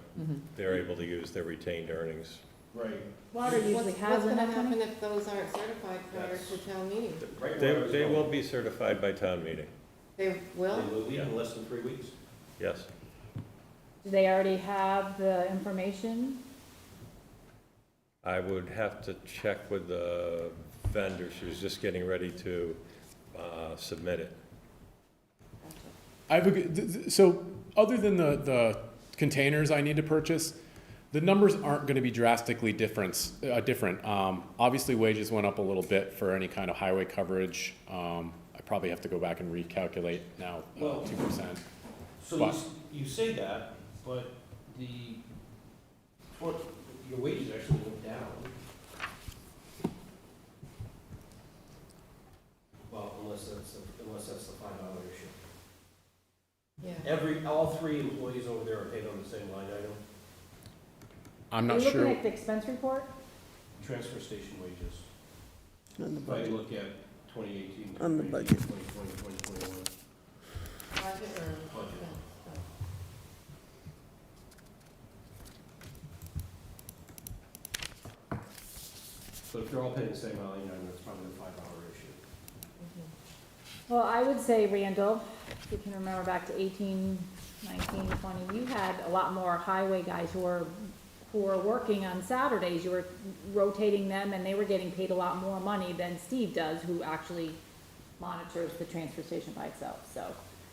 [SPEAKER 6] They're able to use their retained earnings.
[SPEAKER 2] Right.
[SPEAKER 4] Water usually has
[SPEAKER 7] What's gonna
[SPEAKER 4] enough money.
[SPEAKER 7] happen if those aren't certified prior to town meeting?
[SPEAKER 2] Right.
[SPEAKER 6] They will be certified by town meeting,
[SPEAKER 7] They will?
[SPEAKER 2] They will be in less than 3 weeks.
[SPEAKER 6] yes.
[SPEAKER 4] Do they already have the information?
[SPEAKER 6] I would have to check with the vendor, she was just getting ready to submit it.
[SPEAKER 3] I have so other than the containers I need to purchase, the numbers aren't going to be drastically different. Obviously, wages went up a little bit for any kind of highway coverage. I probably have to go back and recalculate now,
[SPEAKER 2] Well,
[SPEAKER 3] 2%.
[SPEAKER 2] So
[SPEAKER 3] But-
[SPEAKER 2] you say that, but your wages actually went down. Well, unless that's the $5 issue.
[SPEAKER 7] Yeah.
[SPEAKER 2] All 3 employees over there are paid on the same line item,
[SPEAKER 3] I'm
[SPEAKER 4] Are
[SPEAKER 3] not
[SPEAKER 4] you looking
[SPEAKER 3] sure.
[SPEAKER 4] at the expense report?
[SPEAKER 2] transfer station wages.
[SPEAKER 5] On the
[SPEAKER 2] If I
[SPEAKER 5] budget.
[SPEAKER 2] look at 2018,
[SPEAKER 5] On the
[SPEAKER 2] 2019,
[SPEAKER 5] budget.
[SPEAKER 2] 2020, 2021.
[SPEAKER 7] Budget or?
[SPEAKER 2] Budget.
[SPEAKER 7] Yeah.
[SPEAKER 2] But if they're all paying the same line item, that's probably the $5 issue.
[SPEAKER 4] Well, I would say, Randall, if you can remember back to 18, 19, 20, you had a lot more highway guys who were working on Saturdays. You were rotating them, and they were getting paid a lot more money than Steve does, who actually monitors the transfer station by itself. So,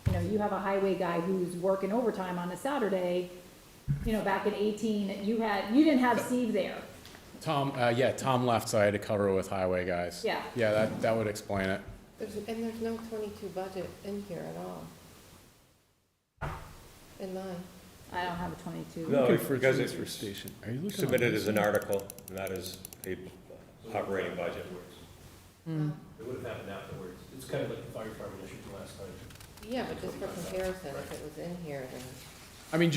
[SPEAKER 4] you know, you have a highway guy who's working overtime on a Saturday. You know, back in 18, you didn't have Steve there.
[SPEAKER 3] Tom left, so I had to cover it with highway guys.
[SPEAKER 4] Yeah.
[SPEAKER 3] Yeah, that would explain it.
[SPEAKER 7] There's no 22 budget in here at all. In mine.
[SPEAKER 4] I don't have a 22.
[SPEAKER 6] No,
[SPEAKER 3] Looking for
[SPEAKER 6] because
[SPEAKER 3] transfer
[SPEAKER 6] it's
[SPEAKER 3] station. Are you looking
[SPEAKER 6] submitted
[SPEAKER 3] on
[SPEAKER 6] as an article, not as a operating budget.
[SPEAKER 2] It would have happened afterwards. It's kind of like the fire department issue from last time.
[SPEAKER 7] Yeah, but just for comparison, if it was in here, then.
[SPEAKER 3] I mean,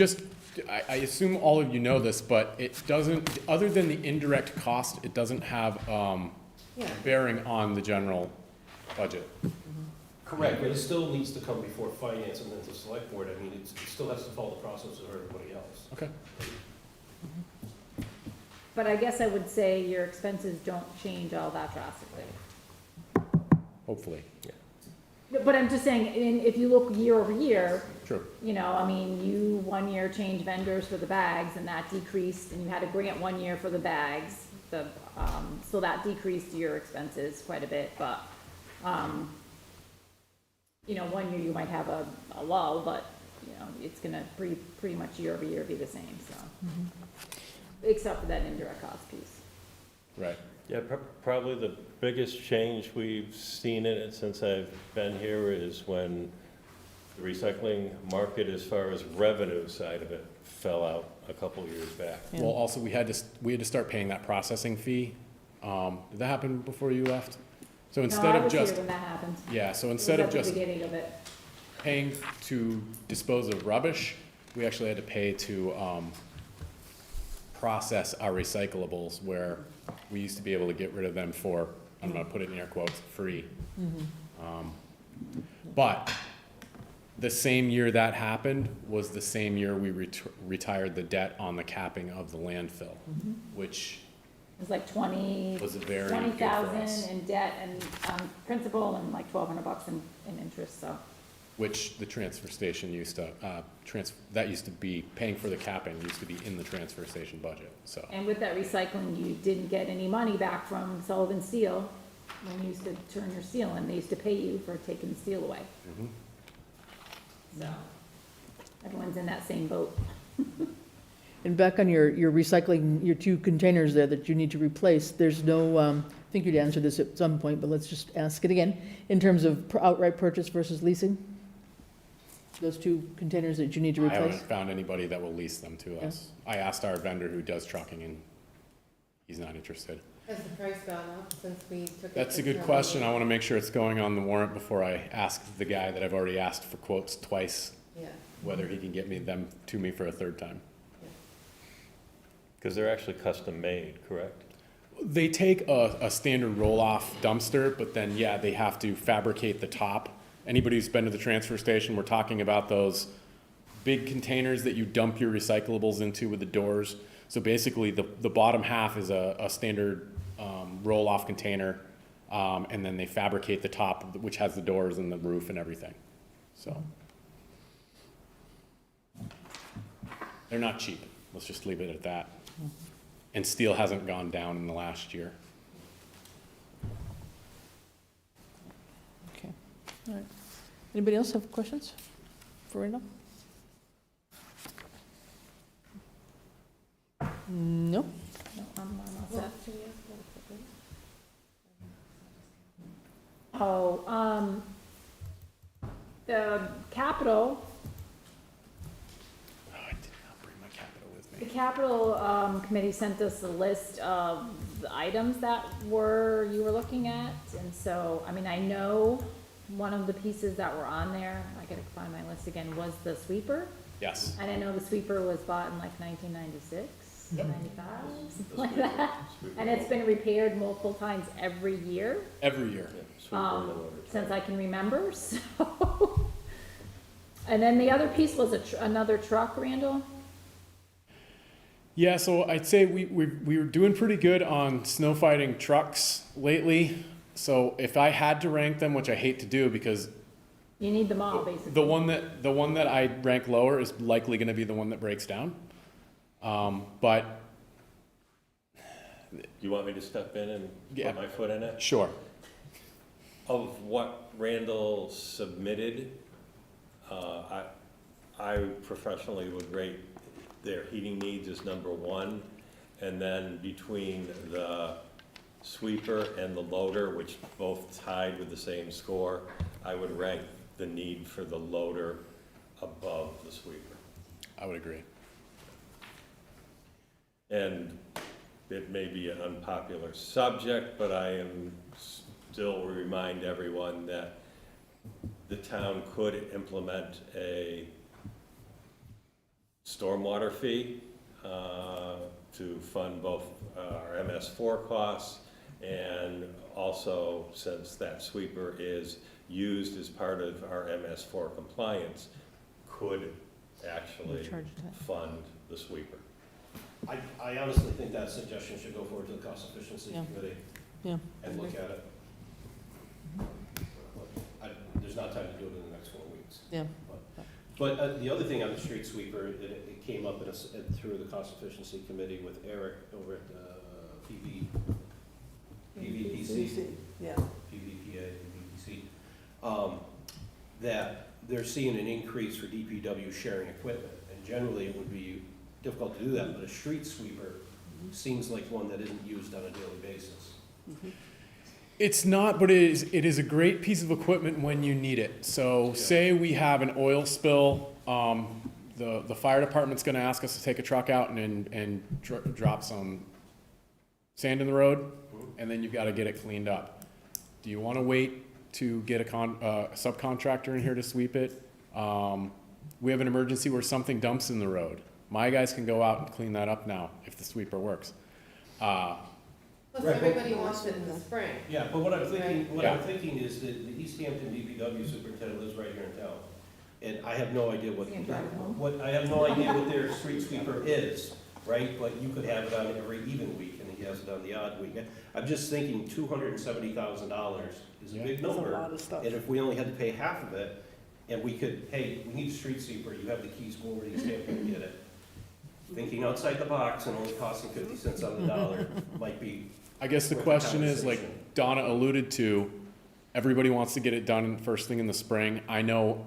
[SPEAKER 3] I assume all of you know this, but it doesn't, other than the indirect cost, it doesn't have
[SPEAKER 7] Yeah.
[SPEAKER 3] bearing on the general budget.
[SPEAKER 2] Correct, but it still needs to come before finance and then to select board. I mean, it still has to follow the process of everybody else.
[SPEAKER 3] Okay.
[SPEAKER 4] But I guess I would say your expenses don't change all that drastically.
[SPEAKER 3] Hopefully.
[SPEAKER 4] But I'm just saying, if you look year over year,
[SPEAKER 3] Sure.
[SPEAKER 4] you know, I mean, you one year changed vendors for the bags and that decreased, and you had a grant one year for the bags. So that decreased your expenses quite a bit, but, you know, one year you might have a lull, but, you know, it's gonna pretty much year over year be the same, so. Except for that indirect cost piece.
[SPEAKER 3] Right.
[SPEAKER 6] Yeah, probably the biggest change we've seen in it since I've been here is when the recycling market, as far as revenue side of it, fell out a couple of years back.
[SPEAKER 1] Yeah.
[SPEAKER 3] Well, also, we had to start paying that processing fee. Did that happen before you left? So
[SPEAKER 4] No,
[SPEAKER 3] instead
[SPEAKER 4] I
[SPEAKER 3] of
[SPEAKER 4] was here
[SPEAKER 3] just,
[SPEAKER 4] when that happened.
[SPEAKER 3] yeah, so
[SPEAKER 4] It
[SPEAKER 3] instead
[SPEAKER 4] was
[SPEAKER 3] of
[SPEAKER 4] at the
[SPEAKER 3] just
[SPEAKER 4] beginning of it.
[SPEAKER 3] paying to dispose of rubbish, we actually had to pay to process our recyclables, where we used to be able to get rid of them for, I'm gonna put it in air quotes, free. But the same year that happened was the same year we retired the debt on the capping of the landfill, which
[SPEAKER 4] It was like 20,
[SPEAKER 3] was very good for
[SPEAKER 4] 20,000
[SPEAKER 3] us.
[SPEAKER 4] in debt and principal and like $1,200 in interest, so.
[SPEAKER 3] Which the transfer station used to, that used to be, paying for the capping used to be in the transfer station budget, so.
[SPEAKER 4] And with that recycling, you didn't get any money back from Sullivan Steel when you used to turn your steel in. They used to pay you for taking the steel away.
[SPEAKER 3] Mhm.
[SPEAKER 4] So everyone's in that same boat.
[SPEAKER 1] And back on your recycling, your 2 containers there that you need to replace, there's no, I think you'd answered this at some point, but let's just ask it again, in terms of outright purchase versus leasing? Those 2 containers that you need to
[SPEAKER 3] I
[SPEAKER 1] replace?
[SPEAKER 3] haven't found anybody that will lease them to us. I asked our vendor who does trucking, and he's not interested.
[SPEAKER 7] Has the price gone up since we took it?
[SPEAKER 3] That's
[SPEAKER 7] to
[SPEAKER 3] a good
[SPEAKER 7] town
[SPEAKER 3] question. I
[SPEAKER 7] meeting?
[SPEAKER 3] want to make sure it's going on the warrant before I ask the guy that I've already asked for quotes twice
[SPEAKER 7] Yeah,
[SPEAKER 3] whether he can get them to me for a third time.
[SPEAKER 6] Because they're actually custom made, correct?
[SPEAKER 3] They take a standard roll-off dumpster, but then, yeah, they have to fabricate the top. Anybody who's been to the transfer station, we're talking about those big containers that you dump your recyclables into with the doors. So basically, the bottom half is a standard roll-off container, and then they fabricate the top, which has the doors and the roof and everything. So they're not cheap. Let's just leave it at that. And steel hasn't gone down in the last year.
[SPEAKER 1] Okay, all right. Anybody else have questions for Randall? No?
[SPEAKER 4] No, I'm all set. Oh, the capital,
[SPEAKER 3] Oh, I did not bring my capital with
[SPEAKER 4] the
[SPEAKER 3] me.
[SPEAKER 4] capital, committee sent us a list of the items that you were looking at, and so, I mean, I know one of the pieces that were on there, I gotta find my list again, was the sweeper.
[SPEAKER 3] Yes.
[SPEAKER 4] And I know the sweeper was bought in like 1996, 95, something like that. And it's been repaired multiple times every year,
[SPEAKER 3] Every year.
[SPEAKER 4] since I can remember, so. And then the other piece was another truck, Randall?
[SPEAKER 3] Yeah, so I'd say we were doing pretty good on snow fighting trucks lately. So if I had to rank them, which I hate to do because
[SPEAKER 4] You need them all, basically.
[SPEAKER 3] the one that I rank lower is likely gonna be the one that breaks down. But
[SPEAKER 6] You want me to step in and
[SPEAKER 3] Yeah.
[SPEAKER 6] put my foot in it?
[SPEAKER 3] sure,
[SPEAKER 6] Of what Randall submitted, I professionally would rate their heating needs as number one. And then between the sweeper and the loader, which both tied with the same score, I would rank the need for the loader above the sweeper.
[SPEAKER 3] I would agree.
[SPEAKER 6] And it may be an unpopular subject, but I am still remind everyone that the town could implement a stormwater fee to fund both our MS4 costs, and also, since that sweeper is used as part of our MS4 compliance, could actually
[SPEAKER 1] Charge that.
[SPEAKER 6] fund the sweeper.
[SPEAKER 2] I honestly think that suggestion should go forward to the cost efficiency
[SPEAKER 1] Yeah.
[SPEAKER 2] committee
[SPEAKER 1] Yeah.
[SPEAKER 2] and look at it. There's not time to do it in the next 4 weeks.
[SPEAKER 1] Yeah.
[SPEAKER 2] But the other thing on the street sweeper, it came up through the cost efficiency committee with Eric over at PVPC,
[SPEAKER 5] Yeah.
[SPEAKER 2] PVPA, PVPC, that they're seeing an increase for DPW sharing equipment. And generally, it would be difficult to do that, but a street sweeper seems like one that isn't used on a daily basis.
[SPEAKER 3] It's not, but it is a great piece of equipment when you need it. So say we have an oil spill, the fire department's gonna ask us to take a truck out and drop some sand in the road, and then you've gotta get it cleaned up. Do you wanna wait to get a subcontractor in here to sweep it? We have an emergency where something dumps in the road. My guys can go out and clean that up now if the sweeper works.
[SPEAKER 7] plus
[SPEAKER 2] Right, but-
[SPEAKER 7] everybody wants it in the spring.
[SPEAKER 2] Yeah, but what I'm
[SPEAKER 3] Yeah.
[SPEAKER 2] thinking is that the Easthampton DPW superintendent lives right here in town. And I have no idea
[SPEAKER 4] You can drive it home.
[SPEAKER 2] I have no idea what their street sweeper is, right? But you could have it on every even week, and he has it on the odd week. I'm just thinking $270,000 is a
[SPEAKER 3] Yeah.
[SPEAKER 2] big
[SPEAKER 5] That's a
[SPEAKER 2] number.
[SPEAKER 5] lot of stuff.
[SPEAKER 2] And if we only had to pay half of it, and we could, hey, we need a street sweeper, you have the keys, go over to Easthampton and get it. Thinking outside the box and only costing 50 cents on the dollar might be.
[SPEAKER 3] I guess the
[SPEAKER 2] worth a
[SPEAKER 3] question is, like
[SPEAKER 2] conversation.
[SPEAKER 3] Donna alluded to, everybody wants to get it done first thing in the spring. I know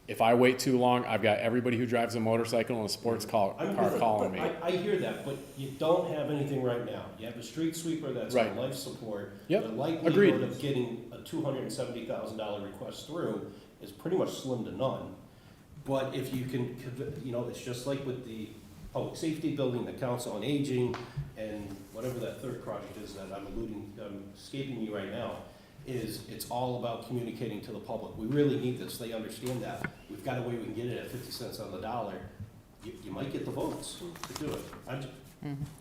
[SPEAKER 3] if I wait too long, I've got everybody who drives a motorcycle and a sports car
[SPEAKER 2] I'm with it,
[SPEAKER 3] calling me.
[SPEAKER 2] I hear that, but you don't have anything right now. You have a street sweeper that's on
[SPEAKER 3] Right.
[SPEAKER 2] life support.
[SPEAKER 3] Yep,
[SPEAKER 2] The likelihood
[SPEAKER 3] agreed.
[SPEAKER 2] of getting a $270,000 request through is pretty much slim to none. But if you can, it's just like with the public safety building, the council on aging, and whatever that third project is that I'm escaping me right now. is it's all about communicating to the public. We really need this, they understand that. We've got a way we can get it at 50 cents on the dollar. You might get the votes to do it.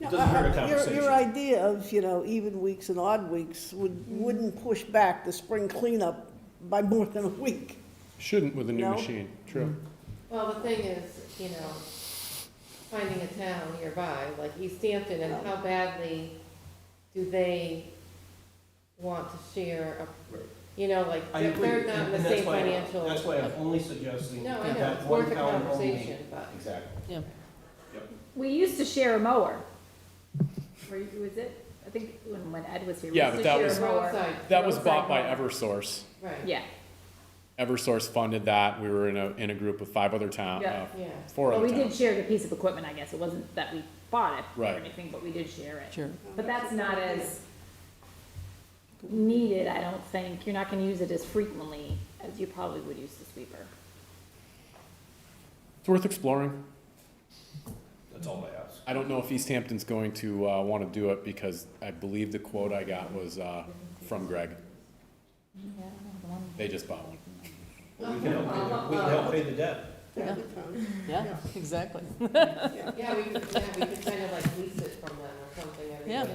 [SPEAKER 2] It doesn't hurt a conversation.
[SPEAKER 5] Your idea of, even weeks and odd weeks wouldn't push back the spring cleanup by more than a week.
[SPEAKER 3] Shouldn't with a new
[SPEAKER 5] No?
[SPEAKER 3] machine, true.
[SPEAKER 7] Well, the thing is, finding a town nearby, like Easthampton, and how badly do they want to share
[SPEAKER 2] Right. I agree.
[SPEAKER 7] they're not in the
[SPEAKER 2] And that's
[SPEAKER 7] same
[SPEAKER 2] why-
[SPEAKER 7] financial.
[SPEAKER 2] That's why I'm only suggesting
[SPEAKER 7] No, I know,
[SPEAKER 2] that
[SPEAKER 7] it's
[SPEAKER 2] one
[SPEAKER 7] worth a
[SPEAKER 2] town only.
[SPEAKER 7] conversation, but.
[SPEAKER 2] Exactly.
[SPEAKER 1] Yeah.
[SPEAKER 4] We used to share a mower. Was it? I think when Ed was here. we
[SPEAKER 3] Yeah,
[SPEAKER 4] used
[SPEAKER 3] but
[SPEAKER 4] to
[SPEAKER 3] that
[SPEAKER 4] share a
[SPEAKER 3] was-
[SPEAKER 4] mower.
[SPEAKER 7] Roadside,
[SPEAKER 3] That was
[SPEAKER 4] Roadside
[SPEAKER 3] bought by
[SPEAKER 4] mower.
[SPEAKER 3] Eversource.
[SPEAKER 7] right.
[SPEAKER 4] Yeah,
[SPEAKER 3] Eversource funded that. We were in a group of 5 other towns,
[SPEAKER 4] Yeah.
[SPEAKER 7] Yeah.
[SPEAKER 3] 4
[SPEAKER 4] well,
[SPEAKER 3] other
[SPEAKER 4] we did
[SPEAKER 3] towns.
[SPEAKER 4] share the piece of equipment, I guess. It wasn't that we bought it or
[SPEAKER 3] Right.
[SPEAKER 4] anything, but we did share it.
[SPEAKER 1] Sure.
[SPEAKER 4] But that's not as needed, I don't think. You're not gonna use it as frequently as you probably would use the sweeper.
[SPEAKER 3] It's worth exploring.
[SPEAKER 2] That's all I ask.
[SPEAKER 3] I don't know if Easthampton's going to want to do it because I believe the quote I got was from Greg.
[SPEAKER 4] Yeah, the one-
[SPEAKER 3] They just bought one.
[SPEAKER 2] We can help pay the debt.
[SPEAKER 1] Yeah. Yeah, exactly.
[SPEAKER 7] Yeah, we could kind of like lease it from them or something,
[SPEAKER 1] Yeah.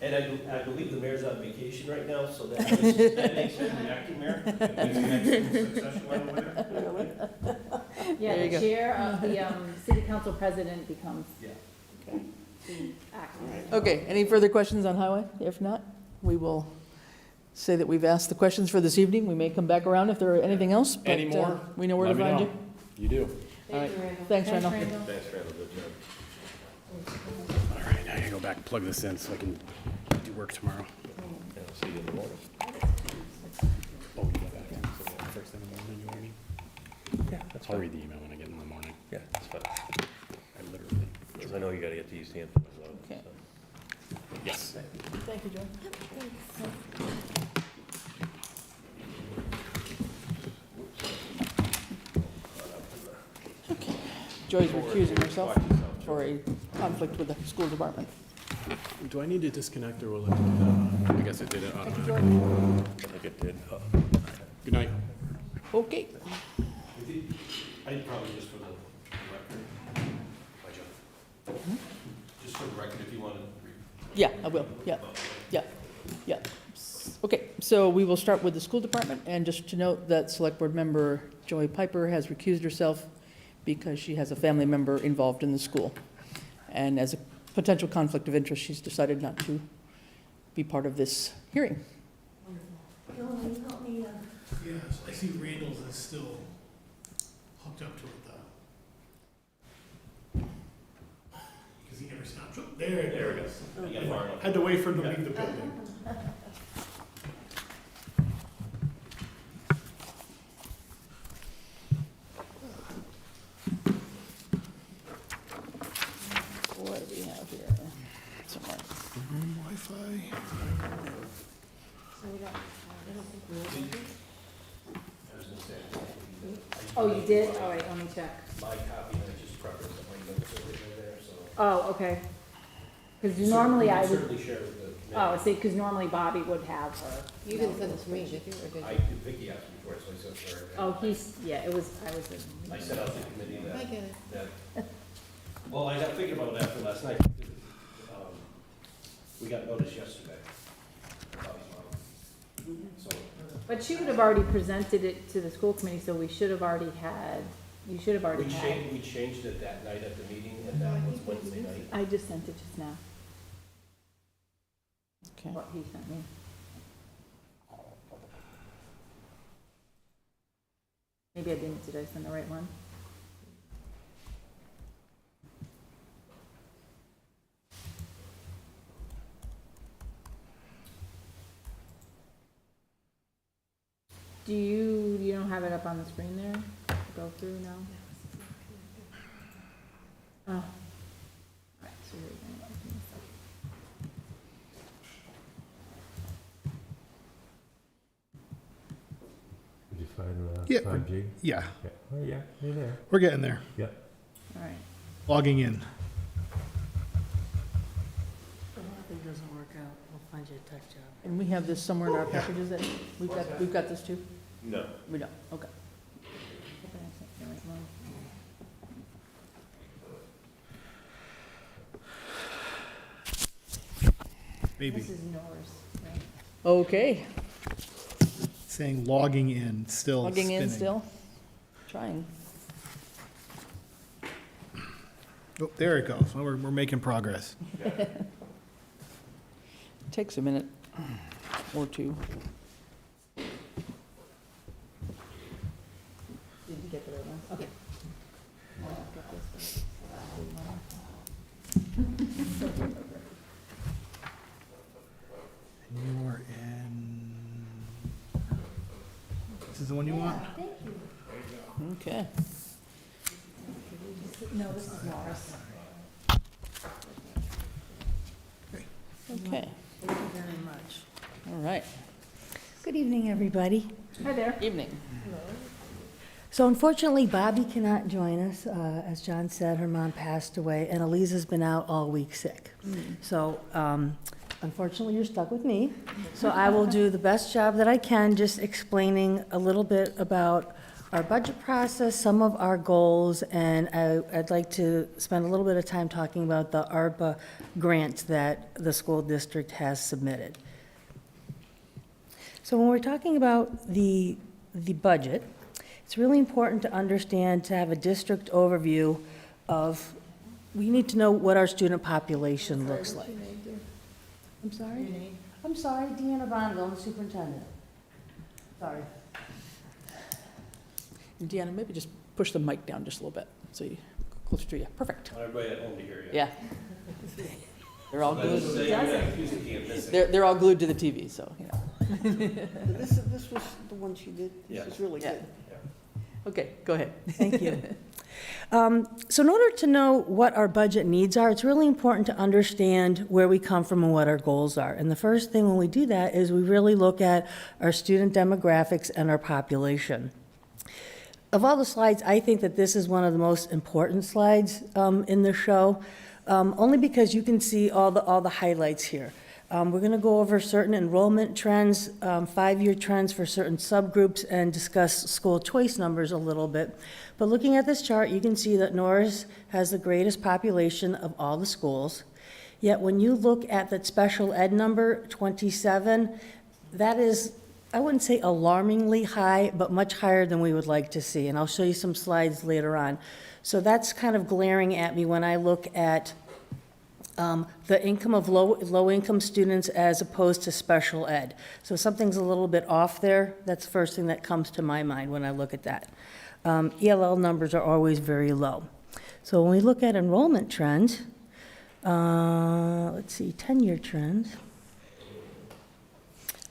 [SPEAKER 2] And I believe the mayor's on vacation right now, so that makes him the acting mayor. He's next in succession line over there.
[SPEAKER 4] Yeah,
[SPEAKER 1] There you
[SPEAKER 4] the
[SPEAKER 1] go.
[SPEAKER 4] chair of the city council president becomes
[SPEAKER 2] Yeah.
[SPEAKER 4] the acting.
[SPEAKER 1] Okay, any further questions on highway? If not, we will say that we've asked the questions for this evening. We may come back around if there are anything else, but
[SPEAKER 3] Any more?
[SPEAKER 1] we know where to
[SPEAKER 3] Let me
[SPEAKER 1] find
[SPEAKER 3] know.
[SPEAKER 1] you.
[SPEAKER 3] You do.
[SPEAKER 1] All
[SPEAKER 7] Thank
[SPEAKER 1] right.
[SPEAKER 7] you, Randall.
[SPEAKER 1] Thanks, Randall.
[SPEAKER 2] Thanks, Randall, good job.
[SPEAKER 3] All right, now I gotta go back and plug this in so I can do work tomorrow.
[SPEAKER 6] Yeah, I'll see you in the morning.
[SPEAKER 3] Oh, you got that? First thing in the morning, you know what I mean?
[SPEAKER 6] Yeah, that's
[SPEAKER 3] I'll
[SPEAKER 6] fine.
[SPEAKER 3] read the email when I get in the morning.
[SPEAKER 6] Yeah, that's fine.
[SPEAKER 3] I literally.
[SPEAKER 6] Because I know you gotta get to Easthampton as well.
[SPEAKER 1] Okay.
[SPEAKER 6] so.
[SPEAKER 3] Yes.
[SPEAKER 1] Thank you, Joe. Okay. Joy's recusing herself for a conflict with the school department.
[SPEAKER 3] Do I need to disconnect or will it, I guess it did it
[SPEAKER 1] Thank you,
[SPEAKER 3] automatically.
[SPEAKER 1] Joy.
[SPEAKER 6] I think it did.
[SPEAKER 3] Good night.
[SPEAKER 1] Okay.
[SPEAKER 2] I'd probably just for the record. Just for the record, if you want to.
[SPEAKER 1] Yeah, I will, yeah, yeah, yeah. Okay, so we will start with the school department, and just to note that Select Board Member Joy Piper has recused herself because she has a family member involved in the school. And as a potential conflict of interest, she's decided not to be part of this hearing.
[SPEAKER 8] Yes, I see Randall's is still hooked up to it though. Because he never stopped. Oh, there it is.
[SPEAKER 2] You got far enough.
[SPEAKER 8] Had to wait for him to leave the building.
[SPEAKER 1] What do we have here? Somewhere.
[SPEAKER 8] Wi-Fi.
[SPEAKER 2] I was gonna say,
[SPEAKER 4] Oh, you did? All right, let me check.
[SPEAKER 2] my copy, I just preference that my notes are in there, so.
[SPEAKER 4] Oh, okay. Because normally I would,
[SPEAKER 2] Certainly share with the
[SPEAKER 4] oh,
[SPEAKER 2] committee.
[SPEAKER 4] see, because normally Bobby would have her.
[SPEAKER 7] You didn't send it to me, did you, or did
[SPEAKER 2] I,
[SPEAKER 7] you?
[SPEAKER 2] Vicky asked me for it, so I sent her.
[SPEAKER 4] Oh, he's, yeah, it was, I was in.
[SPEAKER 2] I sent out to the committee
[SPEAKER 7] I
[SPEAKER 2] that,
[SPEAKER 7] get it.
[SPEAKER 2] that, well, I got thinking about it after last night. We got notice yesterday. So,
[SPEAKER 4] But she would have already presented it to the school committee, so we should have already had, you should have already had.
[SPEAKER 2] we changed it that night at the meeting, and that was Wednesday night.
[SPEAKER 4] I just sent it just now,
[SPEAKER 1] Okay.
[SPEAKER 4] what he sent me. Maybe I didn't, did I send the right one? You don't have it up on the screen there? Go through now? Oh. All right, so here we go.
[SPEAKER 6] Did you find
[SPEAKER 8] Yeah.
[SPEAKER 6] 5G?
[SPEAKER 8] Yeah,
[SPEAKER 6] Oh, yeah, you're there.
[SPEAKER 8] we're getting there.
[SPEAKER 6] Yeah.
[SPEAKER 4] All right.
[SPEAKER 8] Logging in.
[SPEAKER 1] It doesn't work out.
[SPEAKER 9] we'll find you a tech job.
[SPEAKER 1] And we have this somewhere in our packages that, we've got this too?
[SPEAKER 2] No.
[SPEAKER 1] We don't, okay.
[SPEAKER 8] Maybe,
[SPEAKER 4] This is Norris, right?
[SPEAKER 1] Okay,
[SPEAKER 8] saying logging in, still
[SPEAKER 1] logging in
[SPEAKER 8] spinning.
[SPEAKER 1] still, trying.
[SPEAKER 8] Oh, there it goes. Well, we're making progress.
[SPEAKER 1] Takes a minute or two.
[SPEAKER 4] Did you get the right one? Okay. I'll get this one.
[SPEAKER 8] And you're in, this is the one you want?
[SPEAKER 4] Thank you.
[SPEAKER 1] Okay.
[SPEAKER 4] No, this is Norris.
[SPEAKER 1] Okay,
[SPEAKER 9] Thank you very much.
[SPEAKER 1] all right.
[SPEAKER 9] Good evening, everybody.
[SPEAKER 1] Hi there. Evening.
[SPEAKER 9] So unfortunately, Bobby cannot join us. As John said, her mom passed away, and Eliza's been out all week sick. So unfortunately, you're stuck with me. So I will do the best job that I can, just explaining a little bit about our budget process, some of our goals, and I'd like to spend a little bit of time talking about the Arpa grants that the school district has submitted. So when we're talking about the budget, it's really important to understand, to have a district overview of, we need to know what our student population looks like. I'm sorry? I'm sorry, Deanna Bonneville, I'm the superintendent. Sorry.
[SPEAKER 1] And Deanna, maybe just push the mic down just a little bit, so you, closer to you. Perfect.
[SPEAKER 2] I want everybody at home to hear you.
[SPEAKER 1] Yeah. They're all
[SPEAKER 2] Let's
[SPEAKER 1] glued,
[SPEAKER 2] say you're not accusing me of missing.
[SPEAKER 1] they're all glued to the TV, so, you know.
[SPEAKER 5] This was the one she did.
[SPEAKER 2] Yeah.
[SPEAKER 5] This is really
[SPEAKER 1] Yeah.
[SPEAKER 5] good.
[SPEAKER 1] Okay, go ahead.
[SPEAKER 9] Thank you. So in order to know what our budget needs are, it's really important to understand where we come from and what our goals are. And the first thing when we do that is we really look at our student demographics and our population. Of all the slides, I think that this is one of the most important slides in the show, only because you can see all the highlights here. We're going to go over certain enrollment trends, 5-year trends for certain subgroups, and discuss school choice numbers a little bit. But looking at this chart, you can see that Norris has the greatest population of all the schools. Yet when you look at that special ed number, 27, that is, I wouldn't say alarmingly high, but much higher than we would like to see. And I'll show you some slides later on. So that's kind of glaring at me when I look at the income of low-income students as opposed to special ed. So something's a little bit off there. That's the first thing that comes to my mind when I look at that. ELL numbers are always very low. So when we look at enrollment trends, let's see, 10-year trends.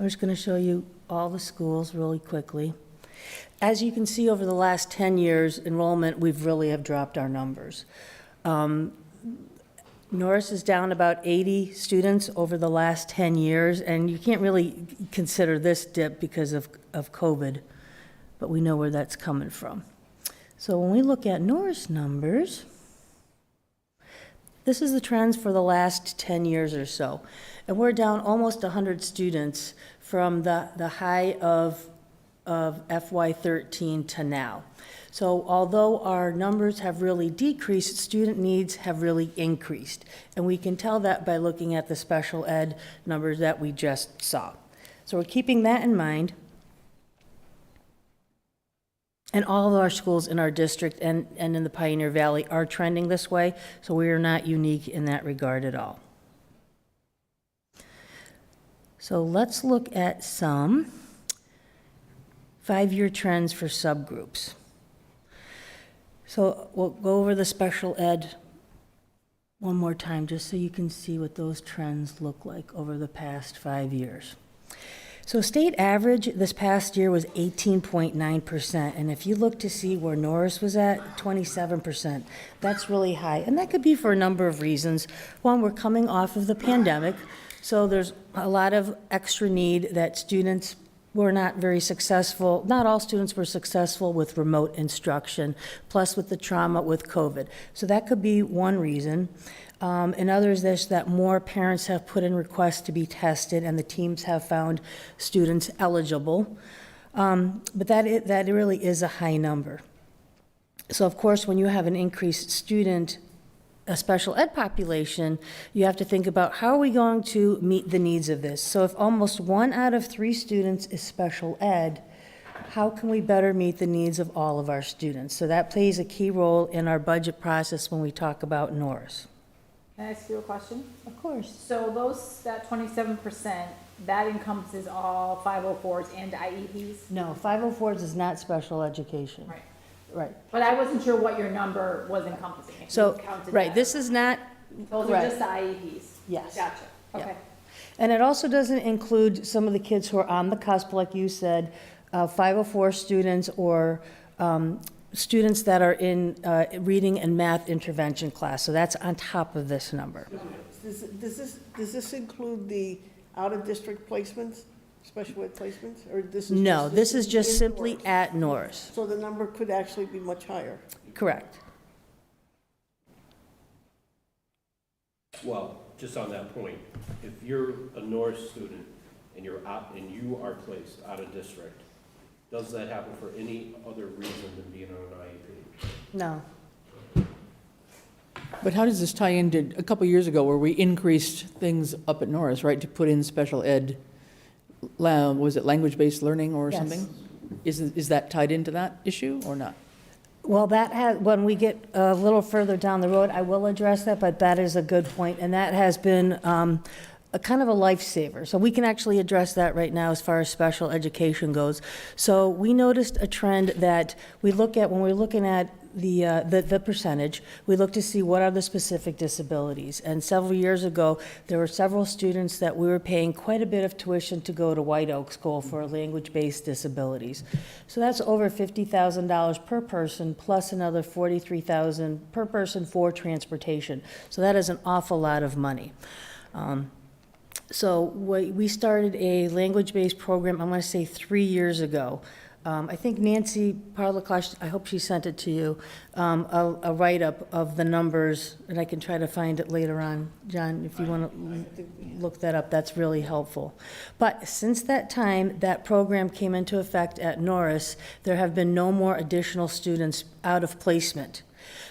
[SPEAKER 9] I'm just going to show you all the schools really quickly. As you can see, over the last 10 years, enrollment, we've really have dropped our numbers. Norris is down about 80 students over the last 10 years, and you can't really consider this dip because of COVID, but we know where that's coming from. So when we look at Norris numbers, this is the trends for the last 10 years or so, and we're down almost 100 students from the high of FY13 to now. So although our numbers have really decreased, student needs have really increased. And we can tell that by looking at the special ed numbers that we just saw. So we're keeping that in mind. And all of our schools in our district and in the Pioneer Valley are trending this way, so we are not unique in that regard at all. So let's look at some 5-year trends for subgroups. So we'll go over the special ed one more time, just so you can see what those trends look like over the past 5 years. So state average this past year was 18.9%, and if you look to see where Norris was at, 27%, that's really high. And that could be for a number of reasons. One, we're coming off of the pandemic, so there's a lot of extra need that students were not very successful. Not all students were successful with remote instruction, plus with the trauma with COVID. So that could be one reason. And others, there's that more parents have put in requests to be tested, and the teams have found students eligible. But that really is a high number. So of course, when you have an increased student, a special ed population, you have to think about how are we going to meet the needs of this? So if almost 1 out of 3 students is special ed, how can we better meet the needs of all of our students? So that plays a key role in our budget process when we talk about Norris.
[SPEAKER 4] Can I ask you a question?
[SPEAKER 9] Of course.
[SPEAKER 4] So that 27%, that encompasses all 504s and IEPs?
[SPEAKER 9] No, 504s is not special education.
[SPEAKER 4] Right.
[SPEAKER 9] Right.
[SPEAKER 4] But I wasn't sure what your number was encompassing. if you
[SPEAKER 9] So,
[SPEAKER 4] counted
[SPEAKER 9] right,
[SPEAKER 4] that.
[SPEAKER 9] this is not,
[SPEAKER 4] Those are
[SPEAKER 9] right.
[SPEAKER 4] just the IEPs?
[SPEAKER 9] Yes.
[SPEAKER 4] Gotcha,
[SPEAKER 9] Yeah.
[SPEAKER 4] okay.
[SPEAKER 9] And it also doesn't include some of the kids who are on the cusp, like you said, 504 students or students that are in reading and math intervention class. So that's on top of this number.
[SPEAKER 5] Does this include the out-of-district placements, special ed placements, or this is?
[SPEAKER 9] No, this is just
[SPEAKER 5] indoors?
[SPEAKER 9] simply at Norris.
[SPEAKER 5] So the number could actually be much higher.
[SPEAKER 9] Correct.
[SPEAKER 2] Well, just on that point, if you're a Norris student and you're out, and you are placed out of district, does that happen for any other reason than being on an IEP?
[SPEAKER 9] No.
[SPEAKER 1] But how does this tie into a couple years ago where we increased things up at Norris, right, to put in special ed, was it language-based learning or
[SPEAKER 9] Yes.
[SPEAKER 1] something? Is that tied into that issue or not?
[SPEAKER 9] Well, that has, when we get a little further down the road, I will address that, but that is a good point, and that has been a kind of a lifesaver. So we can actually address that right now as far as special education goes. So we noticed a trend that we look at when we're looking at the percentage, we look to see what are the specific disabilities. And several years ago, there were several students that we were paying quite a bit of tuition to go to White Oak School for language-based disabilities. So that's over $50,000 per person, plus another $43,000 per person for transportation. So that is an awful lot of money. So we started a language-based program, I'm going to say 3 years ago. I think Nancy Parlaklash, I hope she sent it to you, a write-up of the numbers, and I can try to find it later on. John, if you want to look that up, that's really helpful. But since that time, that program came into effect at Norris, there have been no more additional students out of placement.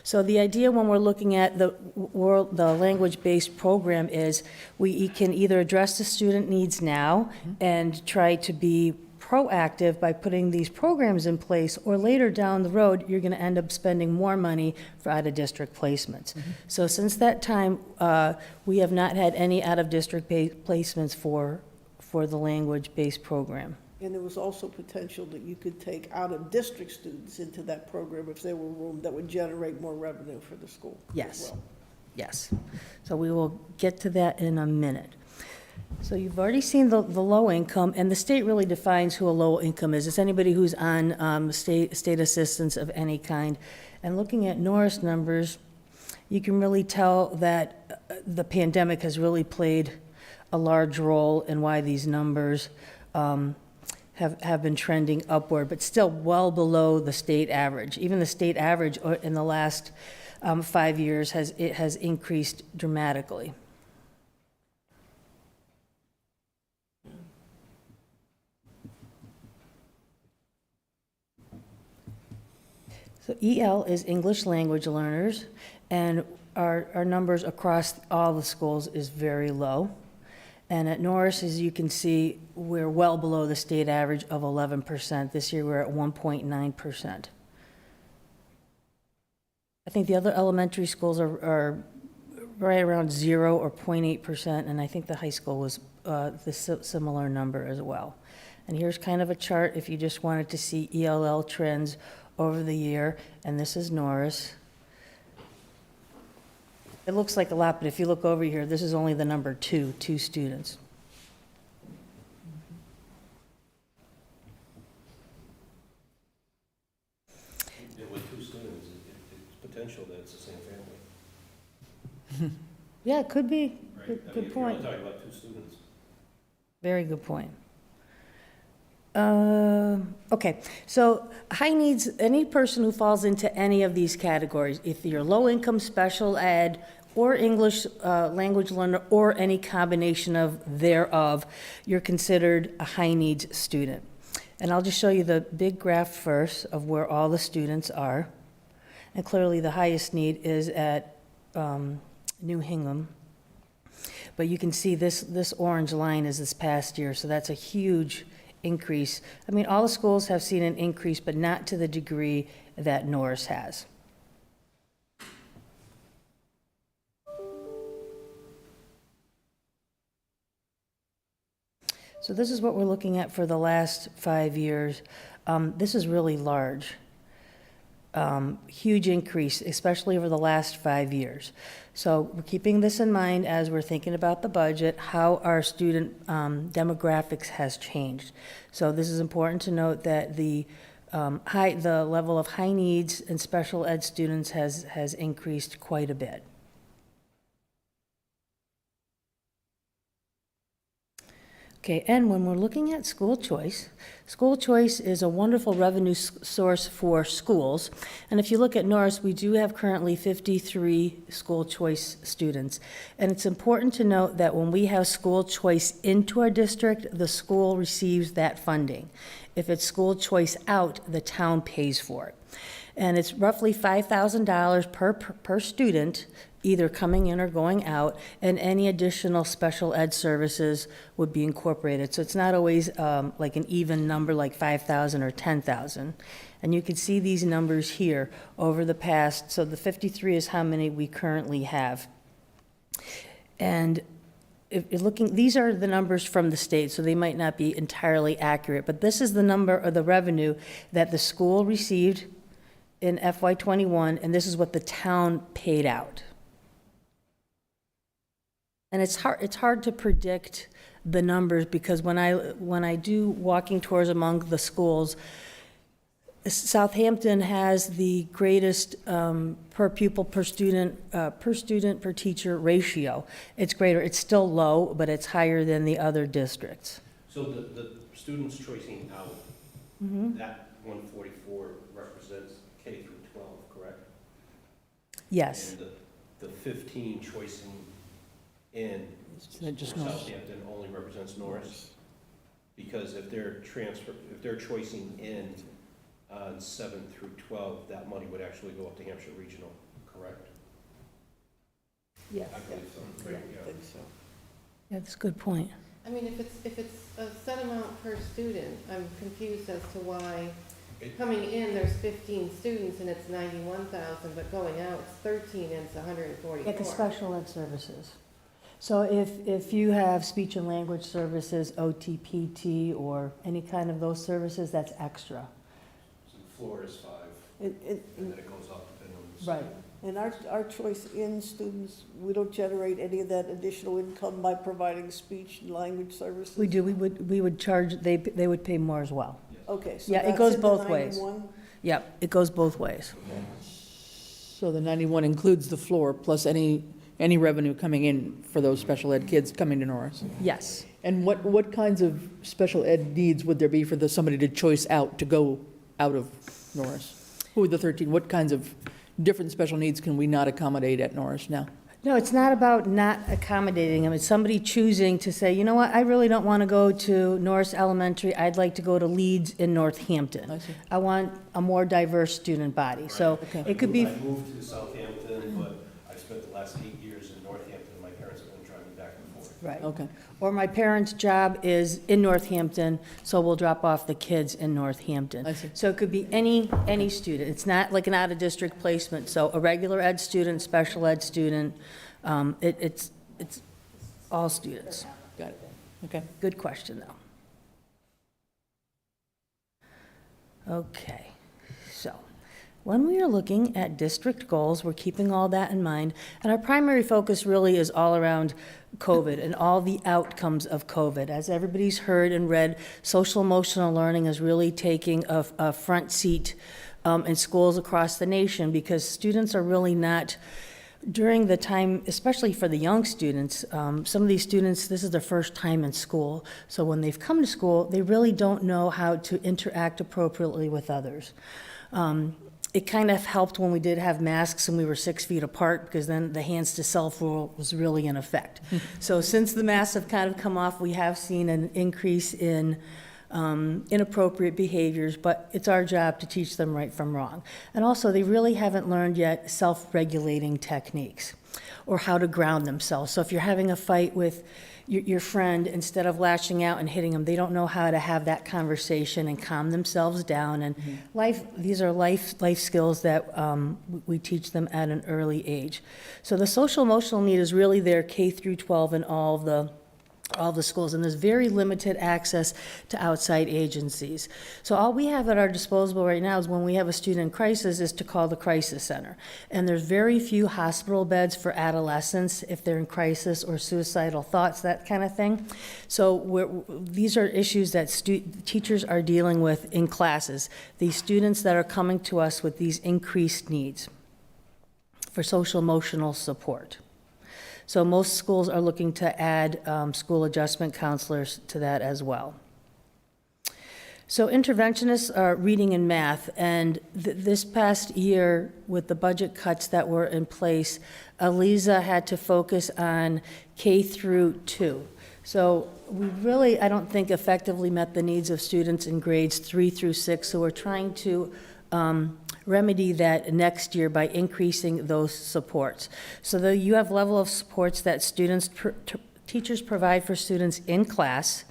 [SPEAKER 9] So the idea when we're looking at the language-based program is we can either address the student needs now and try to be proactive by putting these programs in place, or later down the road, you're going to end up spending more money for out-of-district placements. So since that time, we have not had any out-of-district placements for the language-based program.
[SPEAKER 5] And there was also potential that you could take out-of-district students into that program if there were room that would generate more revenue for the school as
[SPEAKER 9] Yes,
[SPEAKER 5] well.
[SPEAKER 9] yes. So we will get to that in a minute. So you've already seen the low income, and the state really defines who a low income is. It's anybody who's on state assistance of any kind. And looking at Norris numbers, you can really tell that the pandemic has really played a large role in why these numbers have been trending upward, but still well below the state average. Even the state average in the last 5 years has increased dramatically. So EL is English language learners, and our numbers across all the schools is very low. And at Norris, as you can see, we're well below the state average of 11%. This year, we're at 1.9%. I think the other elementary schools are right around 0 or 0.8%, and I think the high school was the similar number as well. And here's kind of a chart if you just wanted to see ELL trends over the year, and this is Norris. It looks like a lot, but if you look over here, this is only the number two students.
[SPEAKER 2] With 2 students, it's potential that it's the same family.
[SPEAKER 9] Yeah, it could be.
[SPEAKER 2] Right?
[SPEAKER 9] Good-
[SPEAKER 2] I mean,
[SPEAKER 9] good
[SPEAKER 2] if you're only
[SPEAKER 9] point.
[SPEAKER 2] talking about 2 students.
[SPEAKER 9] Very good point. Okay, so high needs, any person who falls into any of these categories, if you're low income, special ed, or English language learner, or any combination of thereof, you're considered a high-needs student. And I'll just show you the big graph first of where all the students are. And clearly, the highest need is at New Hingham. But you can see this orange line is this past year, so that's a huge increase. I mean, all the schools have seen an increase, but not to the degree that Norris has. So this is what we're looking at for the last 5 years. This is really large. Huge increase, especially over the last 5 years. So we're keeping this in mind as we're thinking about the budget, how our student demographics has changed. So this is important to note that the level of high needs and special ed students has increased quite a bit. Okay, and when we're looking at school choice is a wonderful revenue source for schools. And if you look at Norris, we do have currently 53 school choice students. And it's important to note that when we have school choice into our district, the school receives that funding. If it's school choice out, the town pays for it. And it's roughly $5,000 per student, either coming in or going out, and any additional special ed services would be incorporated. So it's not always like an even number like 5,000 or 10,000. And you can see these numbers here over the past, so the 53 is how many we currently have. And if you're looking, these are the numbers from the state, so they might not be entirely accurate, but this is the number of the revenue that the school received in FY21, and this is what the town paid out. And it's hard to predict the numbers, because when I do walking tours among the schools, Southampton has the greatest per pupil per student per teacher ratio. It's greater. It's still low, but it's higher than the other districts.
[SPEAKER 2] So the students choicing out, that 144 represents K through 12, correct?
[SPEAKER 9] Yes.
[SPEAKER 2] And the 15 choicing in
[SPEAKER 1] Just
[SPEAKER 2] for
[SPEAKER 1] Norris.
[SPEAKER 2] Southampton only represents Norris? Because if they're choicing in on 7 through 12, that money would actually go up to Hampshire Regional, correct?
[SPEAKER 9] Yes.
[SPEAKER 2] I believe so. Right,
[SPEAKER 5] I think so.
[SPEAKER 9] Yeah, that's a good point.
[SPEAKER 7] I mean, if it's a set amount per student, I'm confused as to why coming in, there's 15 students and it's 91,000, but going out, it's 13 and it's 144.
[SPEAKER 9] Yeah, the special ed services. So if you have speech and language services, OTPT, or any kind of those services, that's extra.
[SPEAKER 2] So the floor is 5,
[SPEAKER 5] And
[SPEAKER 2] and then it goes up depending on the
[SPEAKER 9] Right.
[SPEAKER 5] and our choice in students, we don't generate any of that additional income by providing speech and language services?
[SPEAKER 9] We do, we would charge, they would pay more as well.
[SPEAKER 5] Okay, so
[SPEAKER 9] Yeah, it
[SPEAKER 5] that's
[SPEAKER 9] goes
[SPEAKER 5] in the
[SPEAKER 9] both ways.
[SPEAKER 5] 91?
[SPEAKER 9] Yep, it goes both ways.
[SPEAKER 1] So the 91 includes the floor plus any revenue coming in for those special ed kids coming to Norris?
[SPEAKER 9] Yes.
[SPEAKER 1] And what kinds of special ed needs would there be for somebody to choice out to go out of Norris? Who are the 13? What kinds of different special needs can we not accommodate at Norris now?
[SPEAKER 9] No, it's not about not accommodating them. It's somebody choosing to say, you know what, I really don't want to go to Norris Elementary. I'd like to go to Leeds in Northampton.
[SPEAKER 1] I see.
[SPEAKER 9] I want a more diverse student body. So
[SPEAKER 1] Okay.
[SPEAKER 9] it could be,
[SPEAKER 2] I moved to Southampton, but I spent the last 8 years in Northampton, and my parents have been driving back and forth.
[SPEAKER 9] right.
[SPEAKER 1] Okay,
[SPEAKER 9] Or my parents' job is in Northampton, so we'll drop off the kids in Northampton.
[SPEAKER 1] I see.
[SPEAKER 9] So it could be any student. It's not like an out-of-district placement. So a regular ed student, special ed student, it's all students.
[SPEAKER 1] got it. Okay.
[SPEAKER 9] Good question, though. Okay, so when we are looking at district goals, we're keeping all that in mind. And our primary focus really is all around COVID and all the outcomes of COVID. As everybody's heard and read, social emotional learning is really taking a front seat in schools across the nation, because students are really not, during the time, especially for the young students, some of these students, this is their first time in school. So when they've come to school, they really don't know how to interact appropriately with others. It kind of helped when we did have masks and we were 6 feet apart, because then the hands to self rule was really in effect. So since the masks have kind of come off, we have seen an increase in inappropriate behaviors, but it's our job to teach them right from wrong. And also, they really haven't learned yet self-regulating techniques or how to ground themselves. So if you're having a fight with your friend, instead of lashing out and hitting them, they don't know how to have that conversation and calm themselves down. And these are life skills that we teach them at an early age. So the social emotional need is really there K through 12 in all the schools, and there's very limited access to outside agencies. So all we have at our disposal right now is when we have a student in crisis is to call the crisis center. And there's very few hospital beds for adolescents if they're in crisis or suicidal thoughts, that kind of thing. So these are issues that teachers are dealing with in classes. These students that are coming to us with these increased needs for social emotional support. So most schools are looking to add school adjustment counselors to that as well. So interventionists are reading and math, and this past year with the budget cuts that were in place, Aliza had to focus on K through 2. So we really, I don't think, effectively met the needs of students in grades 3 through 6, so we're trying to remedy that next year by increasing those supports. So you have level of supports that teachers provide for students in class.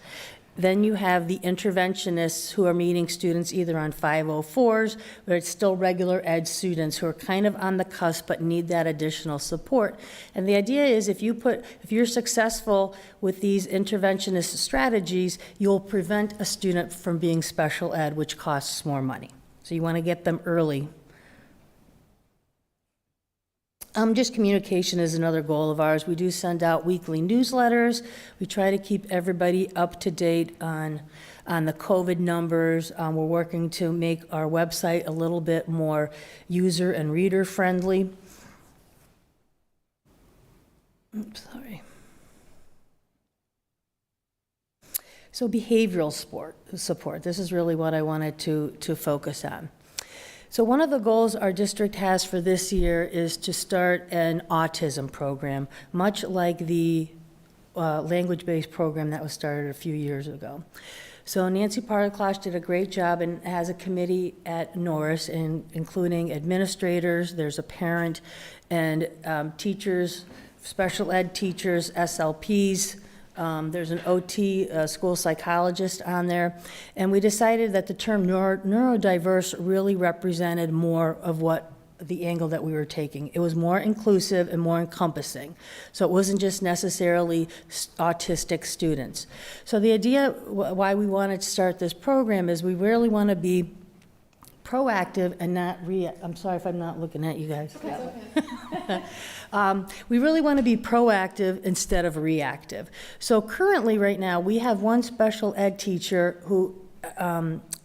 [SPEAKER 9] Then you have the interventionists who are meeting students either on 504s, or it's still regular ed students who are kind of on the cusp but need that additional support. And the idea is if you're successful with these interventionist strategies, you'll prevent a student from being special ed, which costs more money. So you want to get them early. Just communication is another goal of ours. We do send out weekly newsletters. We try to keep everybody up to date on the COVID numbers. We're working to make our website a little bit more user and reader friendly. Oops, sorry. So behavioral support, this is really what I wanted to focus on. So one of the goals our district has for this year is to start an autism program, much like the language-based program that was started a few years ago. So Nancy Paraclash did a great job and has a committee at Norris, including administrators, there's a parent, and teachers, special ed teachers, SLPs, there's an OT, school psychologist on there, and we decided that the term neurodiverse really represented more of what the angle that we were taking. It was more inclusive and more encompassing. So it wasn't just necessarily autistic students. So the idea why we wanted to start this program is we really want to be proactive and not I'm sorry if I'm not looking at you guys.
[SPEAKER 7] Okay.
[SPEAKER 9] We really want to be proactive instead of reactive. So currently, right now, we have one special ed teacher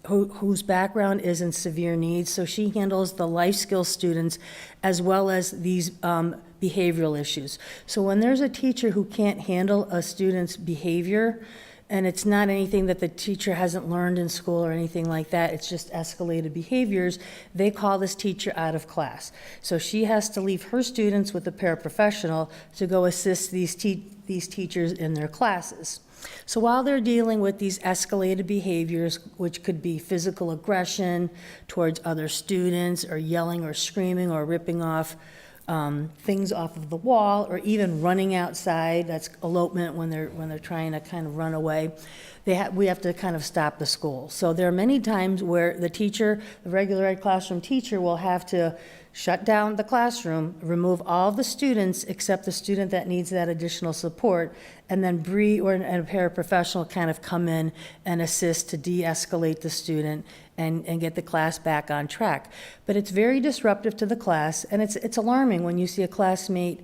[SPEAKER 9] whose background is in severe needs. So she handles the life skills students as well as these behavioral issues. So when there's a teacher who can't handle a student's behavior, and it's not anything that the teacher hasn't learned in school or anything like that, it's just escalated behaviors, they call this teacher out of class. So she has to leave her students with a paraprofessional to go assist these teachers in their classes. So while they're dealing with these escalated behaviors, which could be physical aggression towards other students, or yelling or screaming or ripping off things off of the wall, or even running outside, that's elopement when they're trying to kind of run away, we have to kind of stop the school. So there are many times where the regular ed classroom teacher will have to shut down the classroom, remove all the students except the student that needs that additional support, and then a paraprofessional kind of come in and assist to de-escalate the student and get the class back on track. But it's very disruptive to the class, and it's alarming when you see a classmate,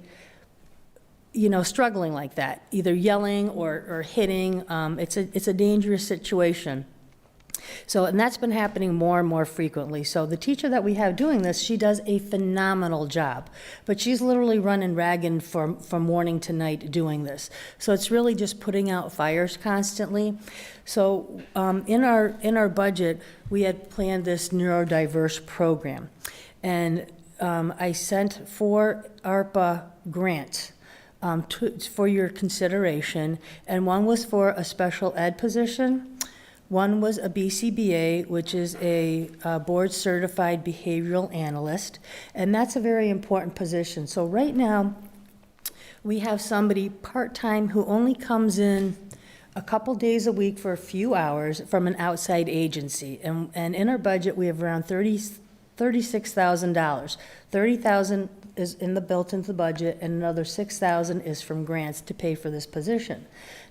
[SPEAKER 9] struggling like that, either yelling or hitting. It's a dangerous situation. So, and that's been happening more and more frequently. So the teacher that we have doing this, she does a phenomenal job, but she's literally running ragged from morning to night doing this. So it's really just putting out fires constantly. So in our budget, we had planned this neurodiverse program. And I sent 4 ARPA grants for your consideration, and one was for a special ed position. One was a BCBA, which is a board-certified behavioral analyst, and that's a very important position. So right now, we have somebody part-time who only comes in a couple days a week for a few hours from an outside agency. And in our budget, we have around $36,000. $30,000 is built into the budget, and another $6,000 is from grants to pay for this position.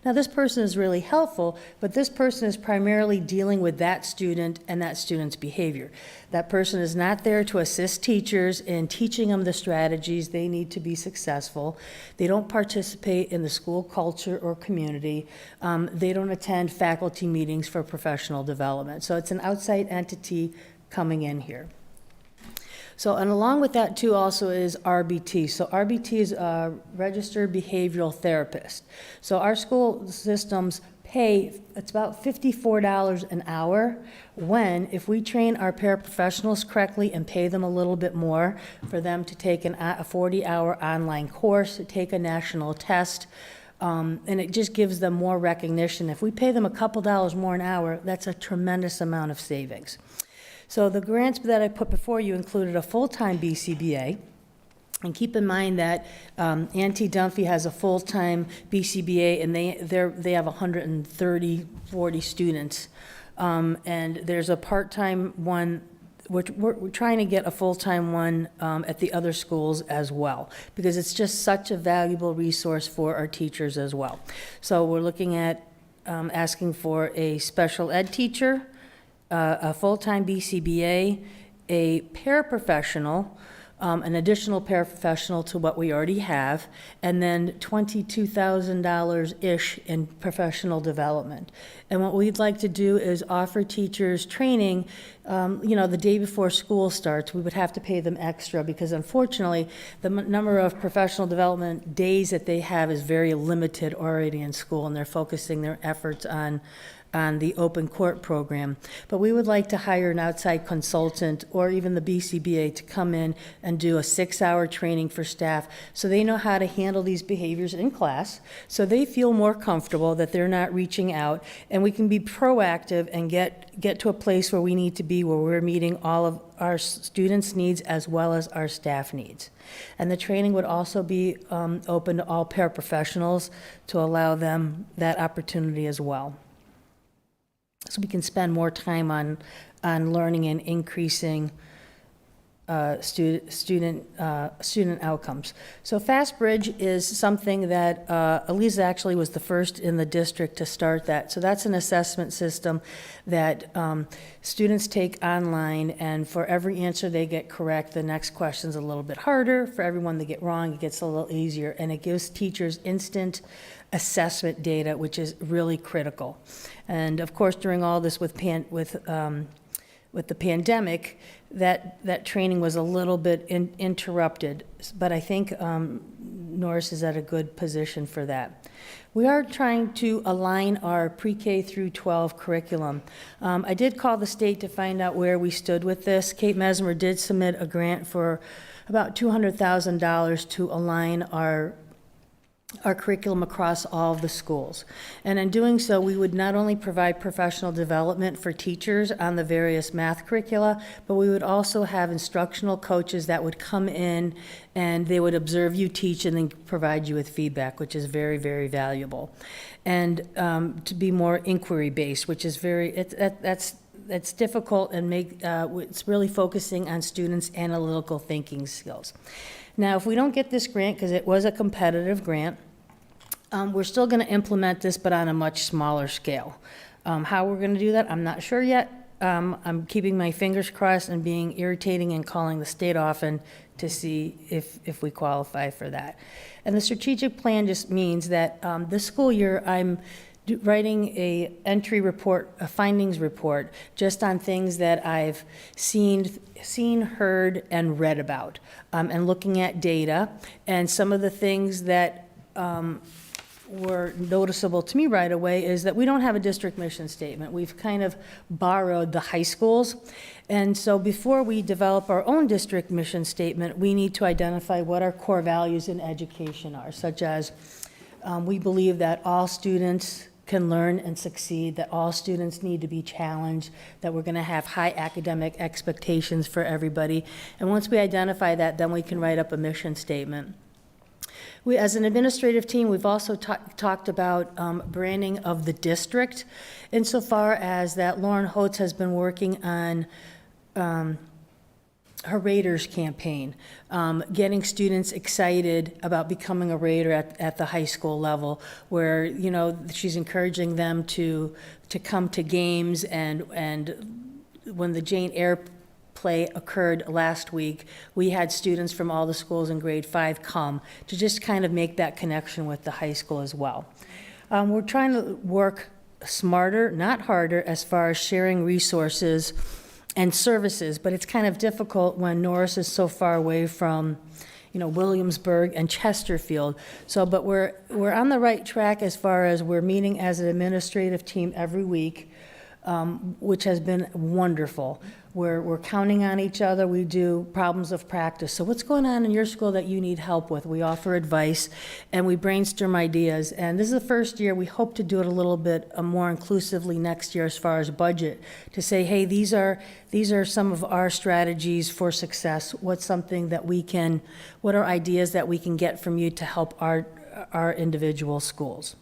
[SPEAKER 9] Now, this person is really helpful, but this person is primarily dealing with that student and that student's behavior. That person is not there to assist teachers in teaching them the strategies they need to be successful. They don't participate in the school culture or community. They don't attend faculty meetings for professional development. So it's an outside entity coming in here. So, and along with that too also is RBT. So RBT is a registered behavioral therapist. So our school systems pay, it's about $54 an hour when, if we train our paraprofessionals correctly and pay them a little bit more for them to take a 40-hour online course, to take a national test, and it just gives them more recognition. If we pay them a couple dollars more an hour, that's a tremendous amount of savings. So the grants that I put before you included a full-time BCBA. And keep in mind that Auntie Dunphy has a full-time BCBA, and they have 40 students. And there's a part-time one. We're trying to get a full-time one at the other schools as well, because it's just such a valuable resource for our teachers as well. So we're looking at asking for a special ed teacher, a full-time BCBA, a paraprofessional, an additional paraprofessional to what we already have, and then $22,000-ish in professional development. And what we'd like to do is offer teachers training, the day before school starts. We would have to pay them extra because unfortunately, the number of professional development days that they have is very limited already in school, and they're focusing their efforts on the open court program. But we would like to hire an outside consultant or even the BCBA to come in and do a 6-hour training for staff so they know how to handle these behaviors in class, so they feel more comfortable that they're not reaching out, and we can be proactive and get to a place where we need to be, where we're meeting all of our students' needs as well as our staff needs. And the training would also be open to all paraprofessionals to allow them that opportunity as well. So we can spend more time on learning and increasing student outcomes. So Fast Bridge is something that Eliza actually was the first in the district to start that. So that's an assessment system that students take online, and for every answer they get correct, the next question's a little bit harder. For every one they get wrong, it gets a little easier, and it gives teachers instant assessment data, which is really critical. And of course, during all this with the pandemic, that training was a little bit interrupted, but I think Norris is at a good position for that. We are trying to align our pre-K through 12 curriculum. I did call the state to find out where we stood with this. Kate Mesmer did submit a grant for about $200,000 to align our curriculum across all of the schools. And in doing so, we would not only provide professional development for teachers on the various math curricula, but we would also have instructional coaches that would come in and they would observe you teach and then provide you with feedback, which is very, very valuable. And to be more inquiry-based, which is that's difficult, and it's really focusing on students' analytical thinking skills. Now, if we don't get this grant, because it was a competitive grant, we're still going to implement this, but on a much smaller scale. How we're going to do that, I'm not sure yet. I'm keeping my fingers crossed and being irritating and calling the state often to see if we qualify for that. And the strategic plan just means that this school year, I'm writing a entry report, a findings report, just on things that I've seen, heard, and read about, and looking at data. And some of the things that were noticeable to me right away is that we don't have a district mission statement. We've kind of borrowed the high schools. And so before we develop our own district mission statement, we need to identify what our core values in education are, such as we believe that all students can learn and succeed, that all students need to be challenged, that we're going to have high academic expectations for everybody. And once we identify that, then we can write up a mission statement. We, as an administrative team, we've also talked about branding of the district, insofar as that Lauren Holtz has been working on her Raiders campaign, getting students excited about becoming a Raider at the high school level, where, you know, she's encouraging them to come to games, and when the Jane Eyre play occurred last week, we had students from all the schools in grade 5 come to just kind of make that connection with the high school as well. We're trying to work smarter, not harder, as far as sharing resources and services, but it's kind of difficult when Norris is so far away from, you know, Williamsburg and Chesterfield. So, but we're on the right track as far as we're meeting as an administrative team every week, which has been wonderful. We're counting on each other. We do problems of practice. So what's going on in your school that you need help with? We offer advice, and we brainstorm ideas. And this is the first year. We hope to do it a little bit more inclusively next year as far as budget, to say, hey, these are some of our strategies for success. What's something that what are ideas that we can get from you to help our individual schools?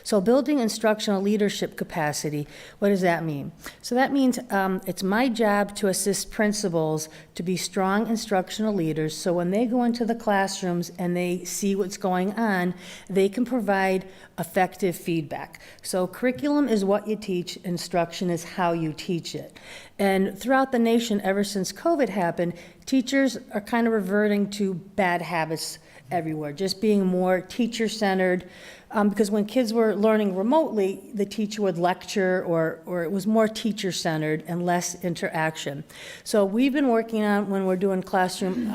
[SPEAKER 9] So building instructional leadership capacity, what does that mean? So that means it's my job to assist principals to be strong instructional leaders, so when they go into the classrooms and they see what's going on, they can provide effective feedback. So curriculum is what you teach, instruction is how you teach it. And throughout the nation, ever since COVID happened, teachers are kind of reverting to bad habits everywhere, just being more teacher-centered, because when kids were learning remotely, the teacher would lecture, or it was more teacher-centered and less interaction. So we've been working on, when we're doing classroom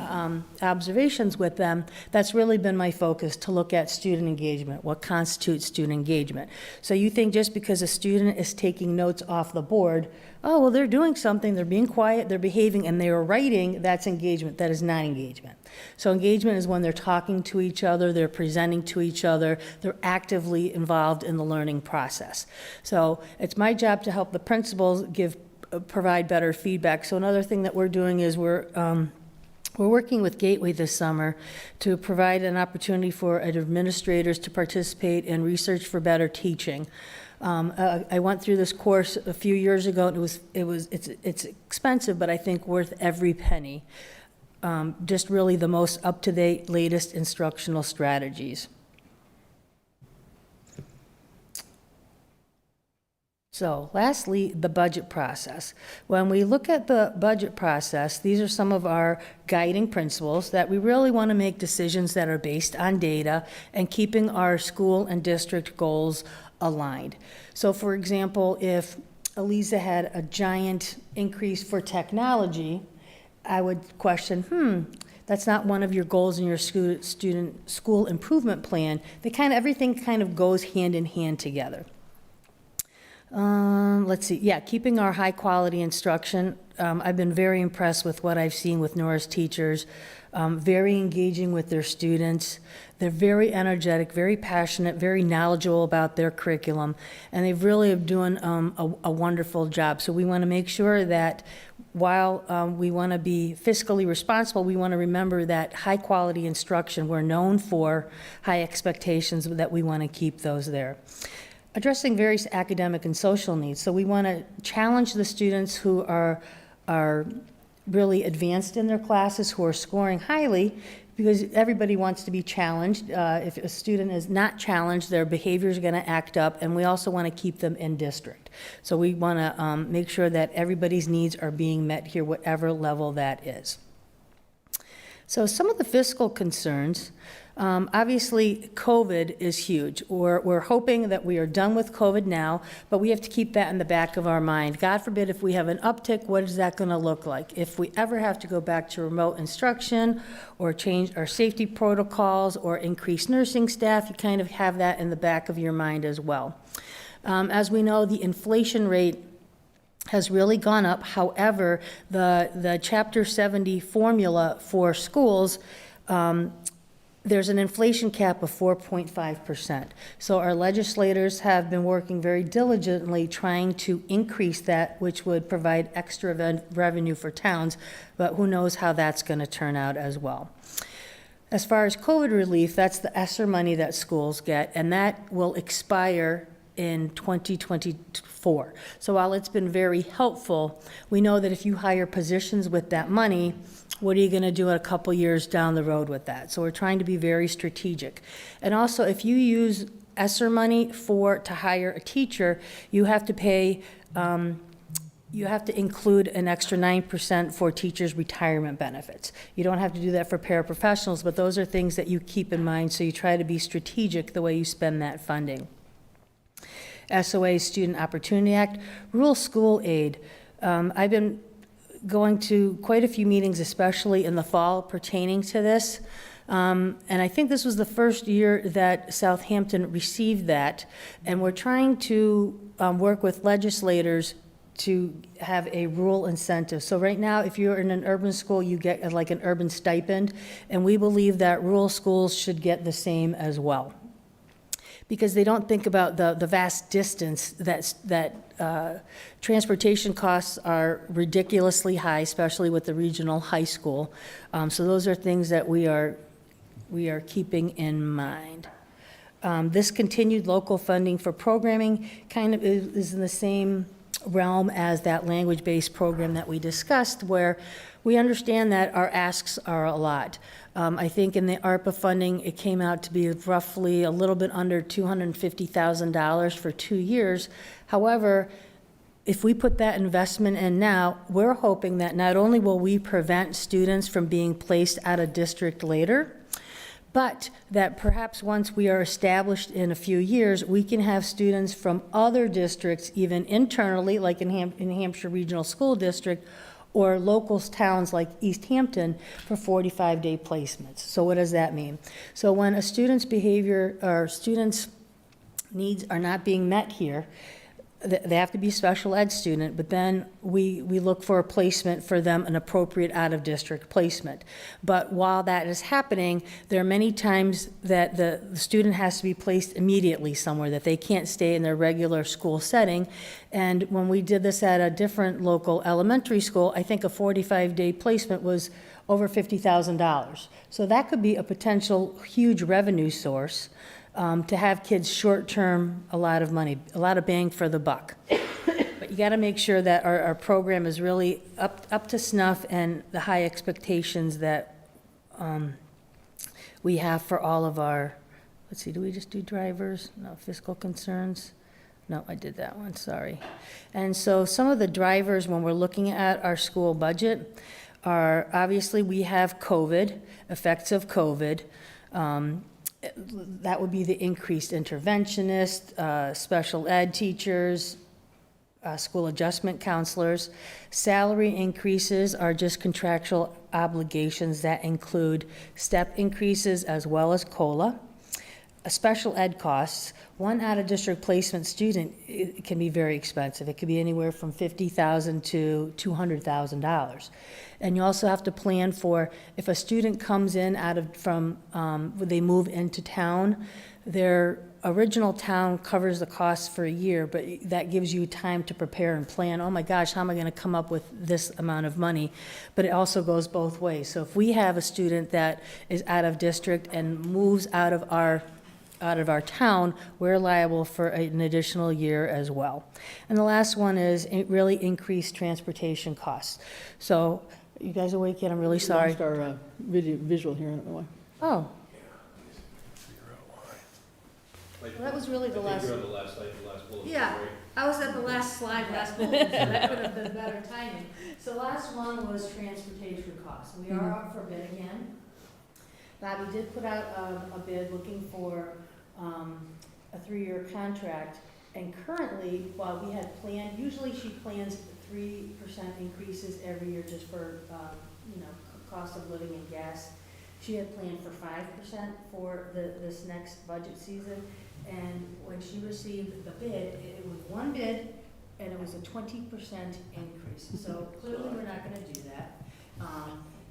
[SPEAKER 9] observations with them, that's really been my focus, to look at student engagement, what constitutes student engagement. So you think just because a student is taking notes off the board, oh, well, they're doing something, they're being quiet, they're behaving, and they're writing, that's engagement. That is not engagement. So engagement is when they're talking to each other, they're presenting to each other, they're actively involved in the learning process. So it's my job to help the principals provide better feedback. So another thing that we're doing is we're working with Gateway this summer to provide an opportunity for administrators to participate in Research for Better Teaching. I went through this course a few years ago, and it's expensive, but I think worth every penny. Just really the most up-to-date, latest instructional strategies. So lastly, the budget process. When we look at the budget process, these are some of our guiding principles that we really want to make decisions that are based on data and keeping our school and district goals aligned. So for example, if Eliza had a giant increase for technology, I would question, that's not one of your goals in your school improvement plan. Everything kind of goes hand in hand together. Let's see, keeping our high quality instruction. I've been very impressed with what I've seen with Norris teachers, very engaging with their students. They're very energetic, very passionate, very knowledgeable about their curriculum, and they really are doing a wonderful job. So we want to make sure that while we want to be fiscally responsible, we want to remember that high quality instruction, we're known for high expectations, that we want to keep those there. Addressing various academic and social needs. So we want to challenge the students who are really advanced in their classes, who are scoring highly, because everybody wants to be challenged. If a student is not challenged, their behavior is going to act up, and we also want to keep them in district. So we want to make sure that everybody's needs are being met here, whatever level that is. So some of the fiscal concerns, Obviously, COVID is huge. We're hoping that we are done with COVID now, but we have to keep that in the back of our mind. God forbid if we have an uptick, what is that going to look like? If we ever have to go back to remote instruction or change our safety protocols or increase nursing staff, you kind of have that in the back of your mind as well. As we know, the inflation rate has really gone up. However, the Chapter 70 formula for schools, there's an inflation cap of 4.5%. So our legislators have been working very diligently trying to increase that, which would provide extra revenue for towns, but who knows how that's going to turn out as well. As far as COVID relief, that's the ESSER money that schools get, and that will expire in 2024. So while it's been very helpful, we know that if you hire positions with that money, what are you going to do a couple years down the road with that? So we're trying to be very strategic. And also, if you use ESSER money to hire a teacher, you have to pay, you have to include an extra 9% for teachers' retirement benefits. You don't have to do that for paraprofessionals, but those are things that you keep in mind, so you try to be strategic the way you spend that funding. SOA, Student Opportunity Act, rural school aid. I've been going to quite a few meetings, especially in the fall, pertaining to this. And I think this was the first year that Southampton received that. And we're trying to work with legislators to have a rural incentive. So right now, if you're in an urban school, you get like an urban stipend. And we believe that rural schools should get the same as well, because they don't think about the vast distance that transportation costs are ridiculously high, especially with the regional high school. So those are things that we are keeping in mind. This continued local funding for programming kind of is in the same realm as that language-based program that we discussed, where we understand that our asks are a lot. I think in the ARPA funding, it came out to be roughly a little bit under $250,000 for 2 years. However, if we put that investment in now, we're hoping that not only will we prevent students from being placed out of district later, but that perhaps once we are established in a few years, we can have students from other districts, even internally, like in Hampshire Regional School District, or local towns like Easthampton for 45-day placements. So what does that mean? So when a student's behavior or student's needs are not being met here, they have to be a special ed student, but then we look for a placement for them, an appropriate out-of-district placement. But while that is happening, there are many times that the student has to be placed immediately somewhere, that they can't stay in their regular school setting. And when we did this at a different local elementary school, I think a 45-day placement was over $50,000. So that could be a potential huge revenue source. To have kids short-term, a lot of money, a lot of bang for the buck. But you got to make sure that our program is really up to snuff and the high expectations that we have for all of our, let's see, do we just do drivers? No, fiscal concerns? No, I did that one, sorry. And so some of the drivers, when we're looking at our school budget, are obviously we have COVID, effects of COVID. That would be the increased interventionist, special ed teachers, school adjustment counselors. Salary increases are just contractual obligations that include step increases as well as COLA. Special ed costs, one out-of-district placement student, it can be very expensive. It could be anywhere from $50,000 to $200,000. And you also have to plan for, if a student comes in they move into town, their original town covers the costs for a year, but that gives you time to prepare and plan, oh my gosh, how am I going to come up with this amount of money? But it also goes both ways. So if we have a student that is out of district and moves out of our town, we're liable for an additional year as well. And the last one is really increased transportation costs. So, you guys awake yet? I'm really sorry.
[SPEAKER 1] We lost our visual here, I don't know why.
[SPEAKER 9] Oh. Well, that was really the last.
[SPEAKER 2] You're on the last slide, the last bullet.
[SPEAKER 9] Yeah,
[SPEAKER 2] Right?
[SPEAKER 9] I was at the last slide, last bullet, so that could have been better timing. So last one was transportation costs. We are up for bid again. Bobby did put out a bid looking for a 3-year contract, and currently, while we had planned, usually she plans 3% increases every year just for, cost of living and gas. She had planned for 5% for this next budget season, and when she received the bid, it was one bid, and it was a 20% increase. So clearly, we're not gonna do that.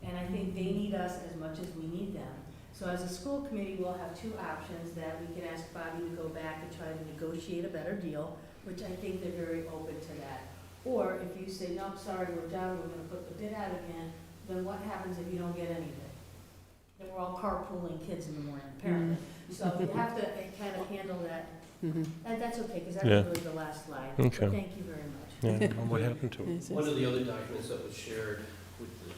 [SPEAKER 9] And I think they need us as much as we need them. So as a school committee, we'll have two options, that we can ask Bobby to go back and try to negotiate a better deal, which I think they're very open to that. Or if you say, no, I'm sorry, we're done, we're gonna put the bid out again, then what happens if you don't get anything? Then we're all carpooling kids in the morning, apparently. So you have to kind of handle that. And that's okay, because that was really the last slide.
[SPEAKER 6] Okay.
[SPEAKER 9] But thank you very much.
[SPEAKER 6] Yeah, and what happened to it?
[SPEAKER 2] One of the other documents that was shared with the,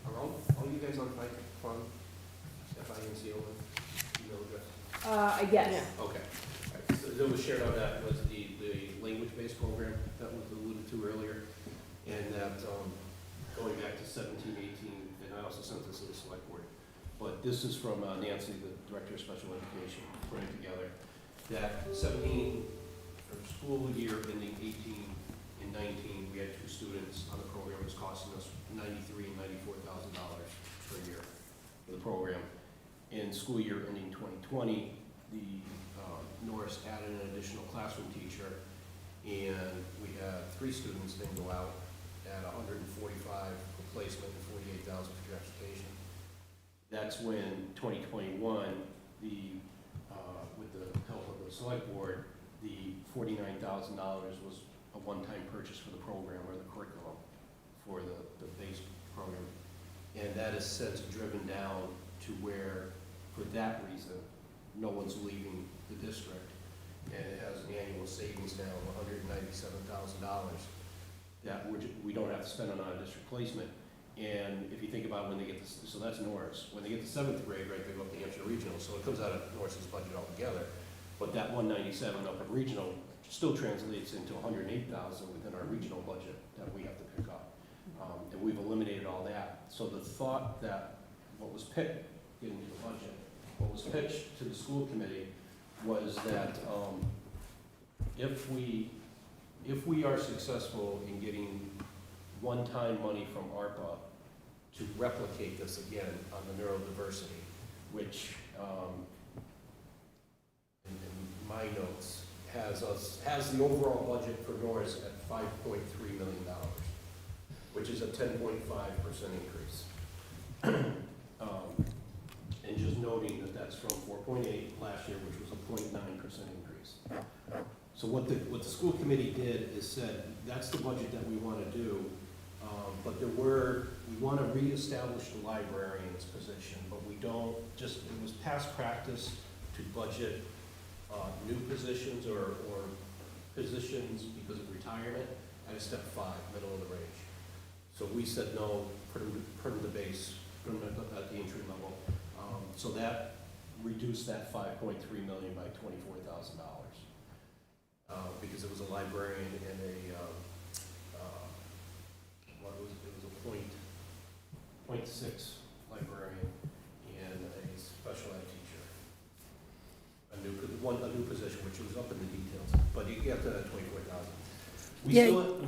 [SPEAKER 2] are all you guys on FICON? FINCO email address?
[SPEAKER 4] Yes.
[SPEAKER 2] Okay. All right. So that was shared on that was the language-based program that was alluded to earlier, and that, going back to 17, 18, and I also sent this to the select board, but this is from Nancy, the Director of Special Education, putting together that 17, for school year ending 18 and 19, we had 2 students on the program. It was costing us $93,000 and $94,000 per year for the program. In school year ending 2020, the Norris added an additional classroom teacher, and we had 3 students then go out at $145 for placement and $48,000 for transportation. That's when 2021, with the help of the select board, the $49,000 was a one-time purchase for the program or the curriculum for the base program. And that has since driven down to where, for that reason, no one's leaving the district. And it has an annual savings now of $197,000 that we don't have to spend on out-of-district placement. And if you think about when they get to, so that's Norris, when they get to 7th grade, right, they go up to Hampshire Regional, so it comes out of Norris's budget altogether. But that 197 up at Regional still translates into 108,000 within our regional budget that we have to pick up. And we've eliminated all that. So the thought that what was picked into the budget, what was pitched to the school committee was that if we are successful in getting one-time money from ARPA to replicate this again on the neurodiversity, which in my notes has the overall budget for Norris at $5.3 million, which is a 10.5% increase. And just noting that that's from 4.8 last year, which was a 0.9% increase. So what the school committee did is said, that's the budget that we want to do, but we want to reestablish the librarian's position, but we don't just, it was past practice to budget new positions or positions because of retirement at a step 5, middle of the range. So we said no, put them the base, put them at the entry level. So that reduced that $5.3 million by $24,000. Because it was a librarian and it was a .6 librarian and a special ed teacher. A new position, which was up in the details, but you get to 24,000. We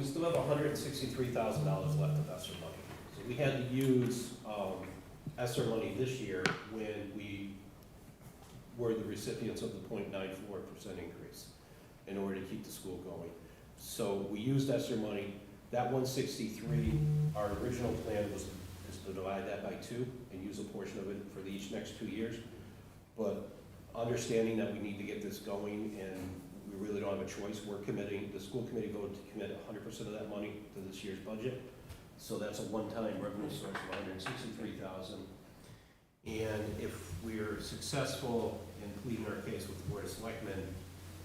[SPEAKER 2] still have $163,000 left of ESSER money. So we had to use ESSER money this year when we were the recipients of the 0.94% increase in order to keep the school going. So we used ESSER money. That 163, our original plan is to divide that by 2 and use a portion of it for each next 2 years. But understanding that we need to get this going and we really don't have a choice, we're committing, the school committee voted to commit 100% of that money to this year's budget. So that's a one-time revenue source of $163,000. And if we're successful in pleading our case with the Board of Selectmen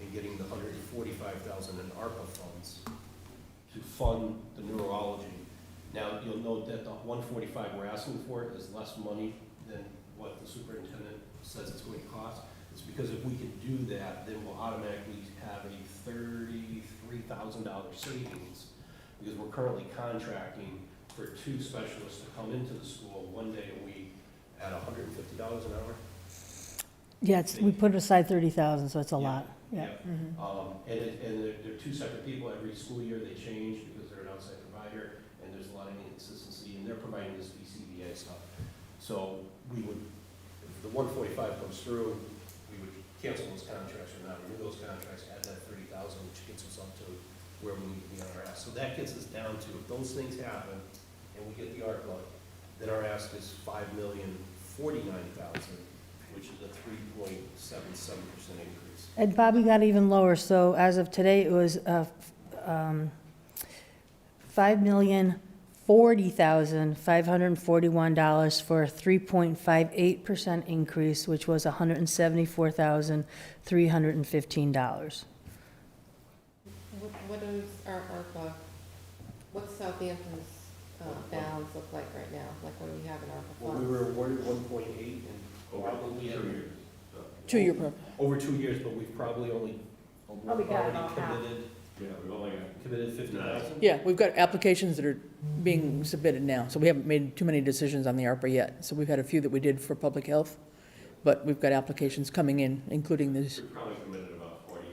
[SPEAKER 2] and getting the $145,000 in ARPA funds to fund the neurology. Now, you'll note that the $145 we're asking for is less money than what the superintendent says it's going to cost. It's because if we can do that, then we'll automatically have a $33,000 savings, because we're currently contracting for 2 specialists to come into the school 1 day a week at $150 an hour.
[SPEAKER 9] Yeah, we put aside 30,000, so it's a lot, yeah.
[SPEAKER 2] And they're two separate people. Every school year they change because they're an outside provider, and there's a lot of inconsistency, and they're providing this BCBA stuff. So we would, if the 145 comes through, we would cancel those contracts or not renew those contracts, add that 30,000, which gets us up to where we need to be on our ask. So that gets us down to, if those things happen, and we get the ARPA, then our ask is $5,049,000, which is a 3.77% increase.
[SPEAKER 9] And Bobby got even lower, so as of today, it was $5,040,541 for a 3.58% increase, which was $174,315.
[SPEAKER 7] What is our ARPA, what's Southampton's balance look like right now? Like, what do we have in ARPA
[SPEAKER 2] Well, we
[SPEAKER 7] funds?
[SPEAKER 2] were awarded 1.8 and probably have.
[SPEAKER 1] 2 year program.
[SPEAKER 2] Over 2 years, but we've probably only
[SPEAKER 4] Probably got
[SPEAKER 2] already
[SPEAKER 4] about half.
[SPEAKER 2] committed. Yeah, we've only committed 50,000.
[SPEAKER 1] Yeah, we've got applications that are being submitted now, so we haven't made too many decisions on the ARPA yet. So we've had a few that we did for public health, but we've got applications coming in, including this,
[SPEAKER 6] We've probably committed about 40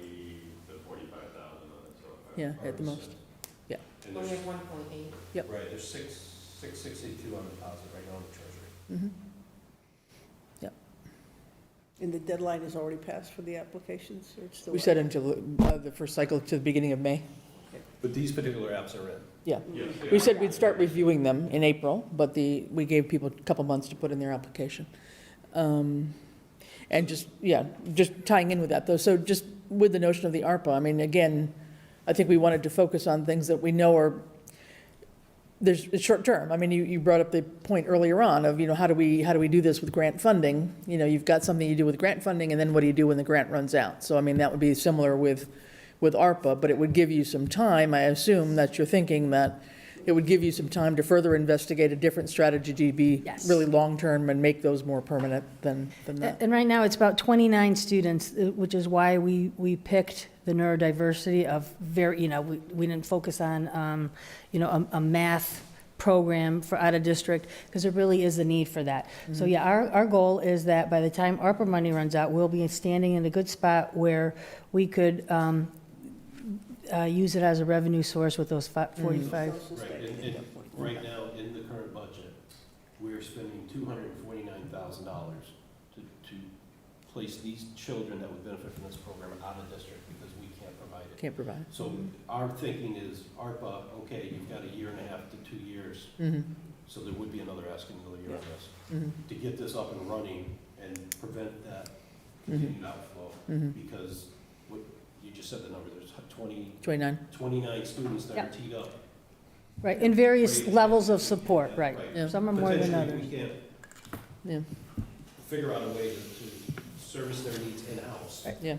[SPEAKER 6] to 45,000 on it so far.
[SPEAKER 1] yeah, at the most.
[SPEAKER 2] And
[SPEAKER 7] We
[SPEAKER 2] there's,
[SPEAKER 7] have 1.8.
[SPEAKER 2] right, there's 662 on deposit right now in the treasury.
[SPEAKER 1] Mhm.
[SPEAKER 5] And the deadline is already passed for the applications, or it's still?
[SPEAKER 1] We said until the first cycle to the beginning of May.
[SPEAKER 2] But these particular apps are in.
[SPEAKER 1] Yeah. We said we'd start reviewing them in April, but we gave people a couple months to put in their application. And just tying in with that, though, so just with the notion of the ARPA, I mean, again, I think we wanted to focus on things that we know are, it's short term. I mean, you brought up the point earlier on of, how do we do this with grant funding? You've got something you do with grant funding, and then what do you do when the grant runs out? So, I mean, that would be similar with ARPA, but it would give you some time, I assume that you're thinking that it would give you some time to further investigate a different strategy to be
[SPEAKER 9] Yes.
[SPEAKER 1] really long-term and make those more permanent than that.
[SPEAKER 9] And right now, it's about 29 students, which is why we picked the neurodiversity of we didn't focus on, a math program for out of district, because there really is a need for that. So yeah, our goal is that by the time ARPA money runs out, we'll be standing in a good spot where we could use it as a revenue source with those 45.
[SPEAKER 2] Right, and right now, in the current budget, we're spending $249,000 to place these children that would benefit from this program out of district because we can't provide it.
[SPEAKER 1] Can't provide.
[SPEAKER 2] So our thinking is ARPA, okay, you've got 1.5 years to 2 years, so there would be another asking another year on this. To get this up and running and prevent that continued outflow, because what, you just said the number, there's
[SPEAKER 1] 29.
[SPEAKER 2] 29 students that are
[SPEAKER 9] Yep.
[SPEAKER 2] teed up.
[SPEAKER 9] Right, in various
[SPEAKER 2] Great.
[SPEAKER 9] levels of support, right.
[SPEAKER 1] Yeah.
[SPEAKER 9] Some are more than
[SPEAKER 2] Potentially,
[SPEAKER 9] others.
[SPEAKER 2] we can't
[SPEAKER 1] Yeah,
[SPEAKER 2] figure out a way to service their needs in-house.
[SPEAKER 1] yeah.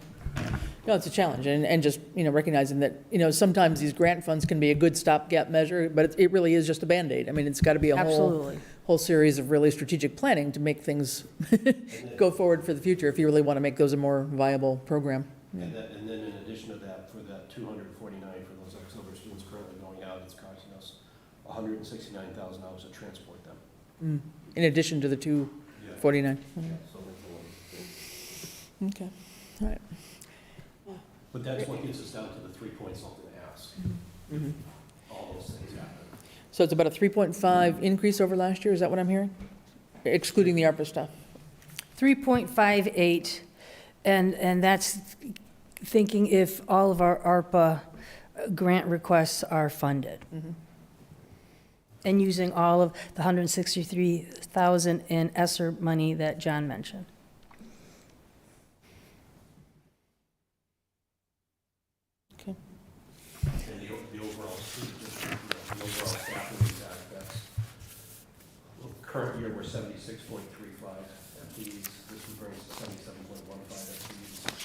[SPEAKER 1] No, it's a challenge, and just, recognizing that, sometimes these grant funds can be a good stopgap measure, but it really is just a Band-Aid. I mean, it's got to be a
[SPEAKER 9] Absolutely.
[SPEAKER 1] whole series of really strategic planning to make things go forward for the future, if you really want to make those a more viable program.
[SPEAKER 2] And then in addition to that, for that 249 for those X number of students currently going out, it's costing us $169,000 to transport them.
[SPEAKER 1] In addition to the 249.
[SPEAKER 2] So that's a lot.
[SPEAKER 1] Okay, all right.
[SPEAKER 2] But that's what gets us down to the 3-point-something ask. All those things happen.
[SPEAKER 1] So it's about a 3.5 increase over last year, is that what I'm hearing? Excluding the ARPA stuff?
[SPEAKER 9] 3.58, and that's thinking if all of our ARPA grant requests are funded. And using all of the $163,000 in ESSER money that John mentioned.
[SPEAKER 1] Okay.
[SPEAKER 2] And the overall student, the overall staffing that's, current year, we're 76.35 FTEs. This would bring us to 77.15 FTEs.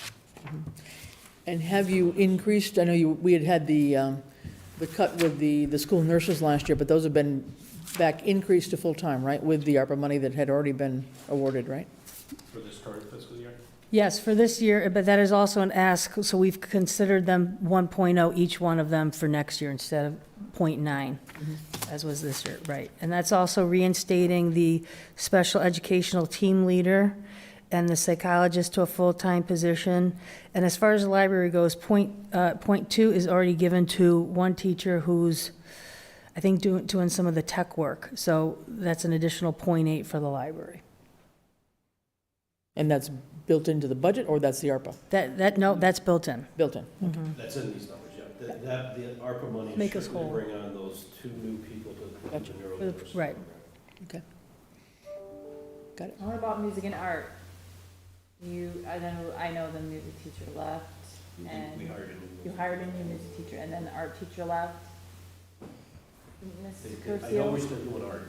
[SPEAKER 1] And have you increased, I know we had the cut with the school nurses last year, but those have been back increased to full-time, right? With the ARPA money that had already been awarded, right?
[SPEAKER 2] For this current fiscal year?
[SPEAKER 9] Yes, for this year, but that is also an ask, so we've considered them 1.0 each one of them for next year instead of 0.9. as was this year, right. And that's also reinstating the special educational team leader and the psychologist to a full-time position. And as far as the library goes, point two is already given to one teacher who's, I think, doing some of the tech work. So that's an additional .8 for the library.
[SPEAKER 1] And that's built into the budget, or that's the ARPA?
[SPEAKER 9] No, that's built in.
[SPEAKER 1] Built in.
[SPEAKER 2] That's in these numbers, yeah. The ARPA money
[SPEAKER 9] Make
[SPEAKER 2] is
[SPEAKER 9] us
[SPEAKER 2] should they
[SPEAKER 9] whole.
[SPEAKER 2] bring on those 2 new people to the
[SPEAKER 1] Gotcha.
[SPEAKER 2] neurodiversity
[SPEAKER 9] Right.
[SPEAKER 2] program.
[SPEAKER 1] Okay. Got it.
[SPEAKER 4] What about music and art? I know the music teacher left, and
[SPEAKER 2] We hired a new.
[SPEAKER 4] you hired a new music teacher, and then the art teacher left. Ms.
[SPEAKER 2] I know we're
[SPEAKER 4] Curcio?
[SPEAKER 2] still doing art,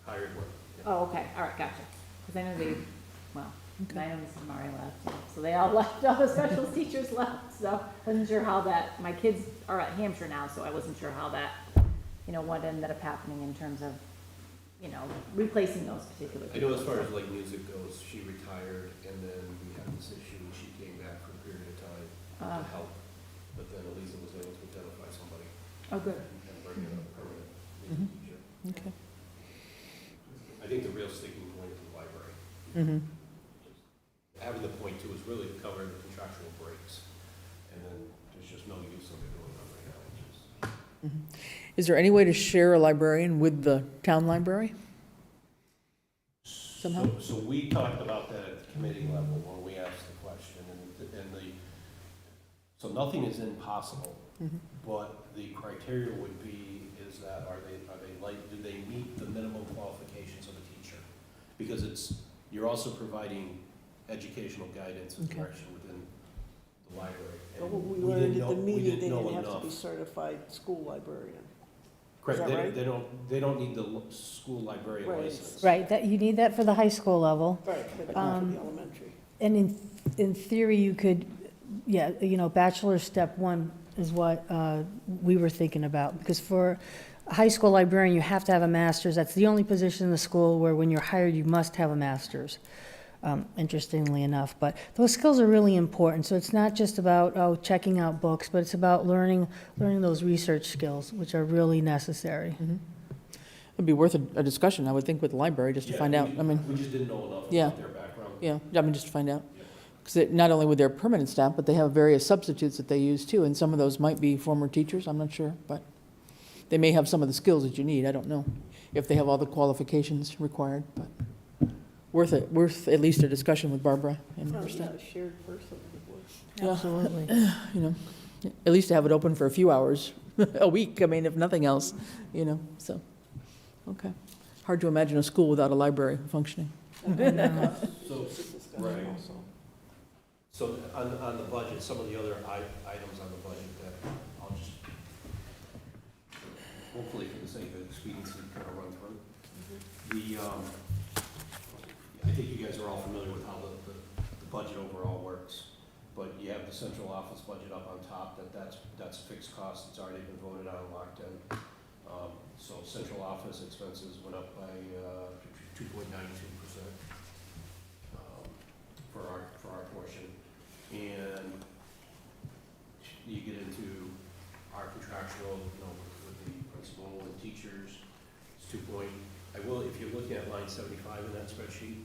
[SPEAKER 2] hired work. yeah.
[SPEAKER 4] Oh, okay, all right, gotcha. Because I know they, well, I know Mrs. Murray left, so they all left, all the special teachers left, so I wasn't sure how that, my kids are at Hampshire now, so I wasn't sure how that, what ended up happening in terms of, replacing those particular
[SPEAKER 2] I
[SPEAKER 4] people.
[SPEAKER 2] know as far as like music goes, she retired and then we had this issue and she came back for a period of time to help. But then Elisa was able to identify somebody
[SPEAKER 4] Oh, good.
[SPEAKER 2] and bring in a permanent music teacher.
[SPEAKER 1] Okay.
[SPEAKER 2] I think the real sticking point is the library.
[SPEAKER 1] Mm-hmm.
[SPEAKER 2] Having the point two is really to cover the contractual breaks. And then there's just no use of it going on right now. It's just-
[SPEAKER 1] Is there any way to share a librarian with the town library? Somehow?
[SPEAKER 2] So we talked about that at the committee level when we asked the question, so nothing is impossible, but the criteria would be, is that, do they meet the minimum qualifications of a teacher? Because you're also providing educational guidance and
[SPEAKER 1] Okay.
[SPEAKER 2] direction within the library.
[SPEAKER 5] But
[SPEAKER 2] And
[SPEAKER 5] what we
[SPEAKER 2] didn't
[SPEAKER 5] learned
[SPEAKER 2] know-
[SPEAKER 5] at the
[SPEAKER 2] we
[SPEAKER 5] meeting, they
[SPEAKER 2] know
[SPEAKER 5] didn't have to be
[SPEAKER 2] enough.
[SPEAKER 5] certified school librarian.
[SPEAKER 2] Correct,
[SPEAKER 5] that right?
[SPEAKER 2] they don't need the school librarian
[SPEAKER 5] Right.
[SPEAKER 2] license.
[SPEAKER 9] Right, that, you need that for the high school level.
[SPEAKER 5] Right, but not for the elementary.
[SPEAKER 9] And in theory, you could, bachelor's step one is what we were thinking about. Because for a high school librarian, you have to have a master's. That's the only position in the school where when you're hired, you must have a master's, interestingly enough. But those skills are really important. So it's not just about, checking out books, but it's about learning those research skills, which are really necessary.
[SPEAKER 1] It'd be worth a discussion, I would think, with the library, just to
[SPEAKER 2] Yeah,
[SPEAKER 1] find out.
[SPEAKER 2] We just didn't know enough
[SPEAKER 1] Yeah.
[SPEAKER 2] about their background.
[SPEAKER 1] Yeah, just to find out. Because not only with their permanent staff, but they have various substitutes that they use too, and some of those might be former teachers, I'm not sure, but they may have some of the skills that you need, I don't know, if they have all the qualifications required, but worth at least a discussion with Barbara and
[SPEAKER 5] Oh,
[SPEAKER 1] her
[SPEAKER 5] yeah,
[SPEAKER 1] staff.
[SPEAKER 5] a shared person would work.
[SPEAKER 1] Yeah.
[SPEAKER 9] Absolutely.
[SPEAKER 1] At least to have it open for a few hours a week, if nothing else, so, okay. Hard to imagine a school without a library functioning.
[SPEAKER 2] So,
[SPEAKER 5] Discussion
[SPEAKER 2] right.
[SPEAKER 5] also.
[SPEAKER 2] So on the budget, some of the other items on the budget that I'll just, hopefully for the sake of expediency, kind of run through. I think you guys are all familiar with how the budget overall works, but you have the central office budget up on top, that's fixed cost, it's already been voted on and locked in. So central office expenses went up by 2.92%. For our portion. And you get into our contractual, with the principal and teachers, it's if you're looking at line 75 in that spreadsheet,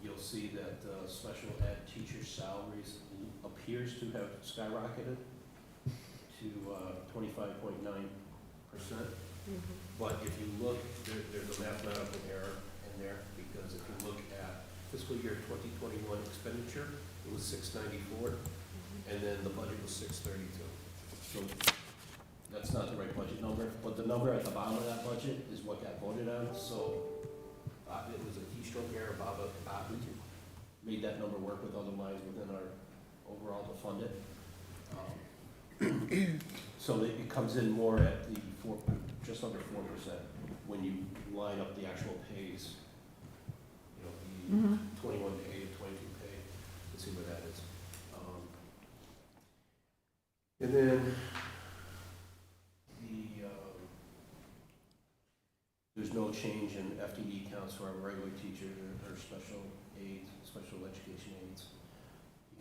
[SPEAKER 2] you'll see that special ed teacher salaries appears to have skyrocketed to 25.9%. But if you look, there's a mathematical error in there, because if you look at fiscal year 2021 expenditure, it was 694, and then the budget was 632. So that's not the right budget number, but the number at the bottom of that budget is what got voted on, so it was a keystroke error. Bob made that number work with other lines within our overall to fund it. So it comes in more at the just under 4% when you line up the actual pays. The 21 pay, 22 pay, let's see where that is. And then there's no change in FTE counts for our regular teachers or special aides, special education aides.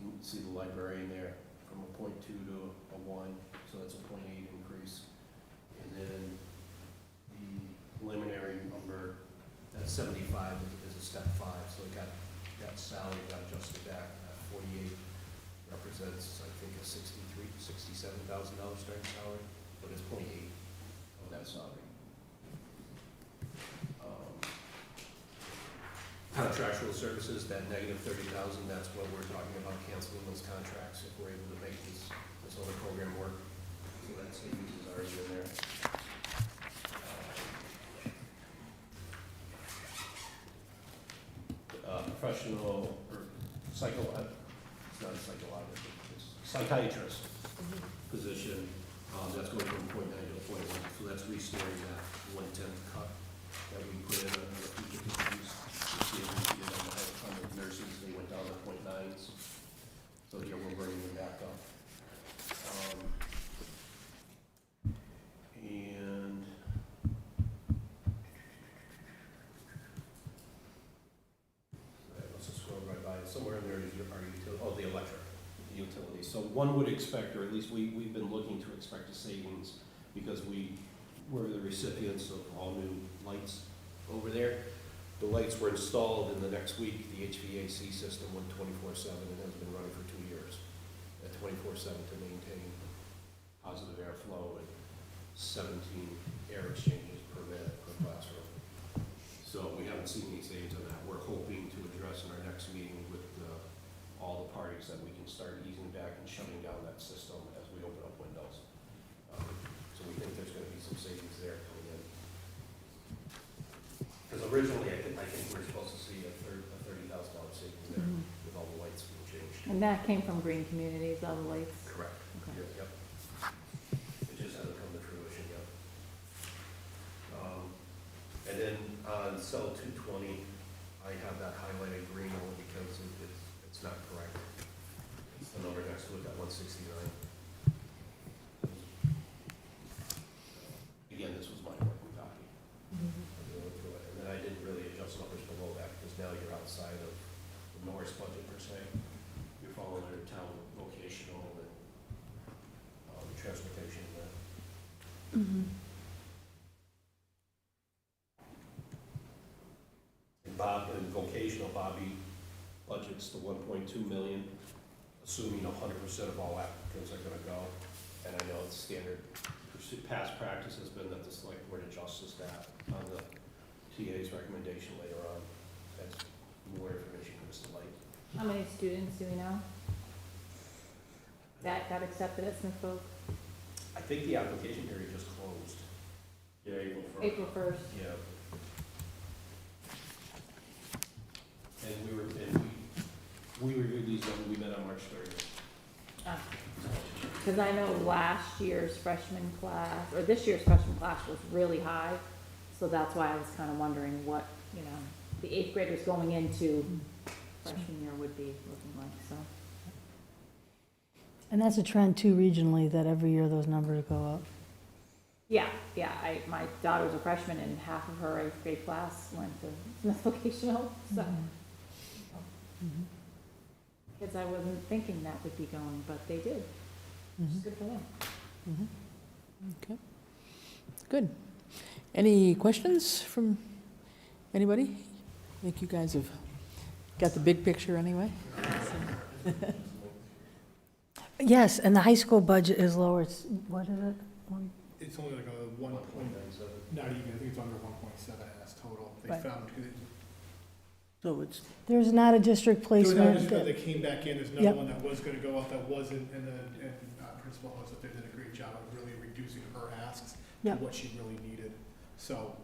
[SPEAKER 2] You can see the librarian there from a 0.2 to a 1, so that's a 0.8 increase. And then 75 is a step 5, so that salary got adjusted back. That 48 represents, I think, a $67,000 starting salary, but it's 0.8 of that salary. Contractual services, that negative 30,000, that's what we're talking about, canceling those contracts if we're able to make this other program work. So that savings is already in there. Professional or it's not a psychologist, it's psychiatrist position, that's going from 0.9 to 0.1, so that's restoring that 1/10 cut that we put in on the future issues. You see, we did on the nurses, they went down to 0.9s, so here we're bringing them back up. And let's just scroll right by, somewhere in there is the electric, the utilities. So one would expect, or at least we've been looking to expect a savings because we're the recipients of all new lights over there. The lights were installed in the next week. The HVAC system went 24/7 and has been running for 2 years at 24/7 to maintain positive airflow and 17 air exchanges per minute per classroom. So we haven't seen any savings on that. We're hoping to address in our next meeting with all the parties that we can start easing back and shutting down that system as we open up windows. So we think there's going to be some savings there coming in. Because originally, I think we were supposed to see a $30,000 savings there with all the lights being changed.
[SPEAKER 4] And that came from Green Communities, all the lights?
[SPEAKER 2] Correct.
[SPEAKER 4] Okay.
[SPEAKER 2] Yep. It just hasn't come to fruition yet. And then on cell 220, I have that highlighted green only because it's not correct. It's the number next to it, that 169. Again, this was my working copy. I'm going through it. And then I didn't really adjust numbers below that because now you're outside of the Norris budget per se. You're following under town vocational and transportation there. In vocational, Bobby budgets the 1.2 million, assuming 100% of all applicants are gonna go. And I know it's standard, past practice has been that the select board adjusts that on the TA's recommendation later on. That's more information for Mr. Light.
[SPEAKER 4] How many students do we know that got accepted at Smithfield?
[SPEAKER 2] I think the application period just closed. Yeah,
[SPEAKER 4] April 1st.
[SPEAKER 2] Yeah. And we reviewed these when we met on March 30th.
[SPEAKER 4] Because I know last year's freshman class, or this year's freshman class was really high, so that's why I was kind of wondering what, the 8th graders going into freshman year would be looking like, so.
[SPEAKER 9] And that's a trend too regionally, that every year those numbers go up.
[SPEAKER 4] Yeah, my daughter's a freshman and half of her 8th grade class went to Smith Vocational, so. Kids I wasn't thinking that would be going, but they did, which is good for them.
[SPEAKER 1] Okay, good. Any questions from anybody? I think you guys have got the big picture anyway.
[SPEAKER 9] Yes, and the high school budget is lower. It's, what is it?
[SPEAKER 8] It's only like a 1 point, not even, I think it's under 1.7 as total. They
[SPEAKER 9] Right.
[SPEAKER 8] found, because
[SPEAKER 5] So it's,
[SPEAKER 9] There's not a district
[SPEAKER 8] there was
[SPEAKER 9] placement.
[SPEAKER 8] another that came back in, there's
[SPEAKER 9] Yep.
[SPEAKER 8] another one that was gonna go out that wasn't, and Principal Host, they did a great job of really reducing her asks to
[SPEAKER 9] Yep.
[SPEAKER 8] what she really needed. So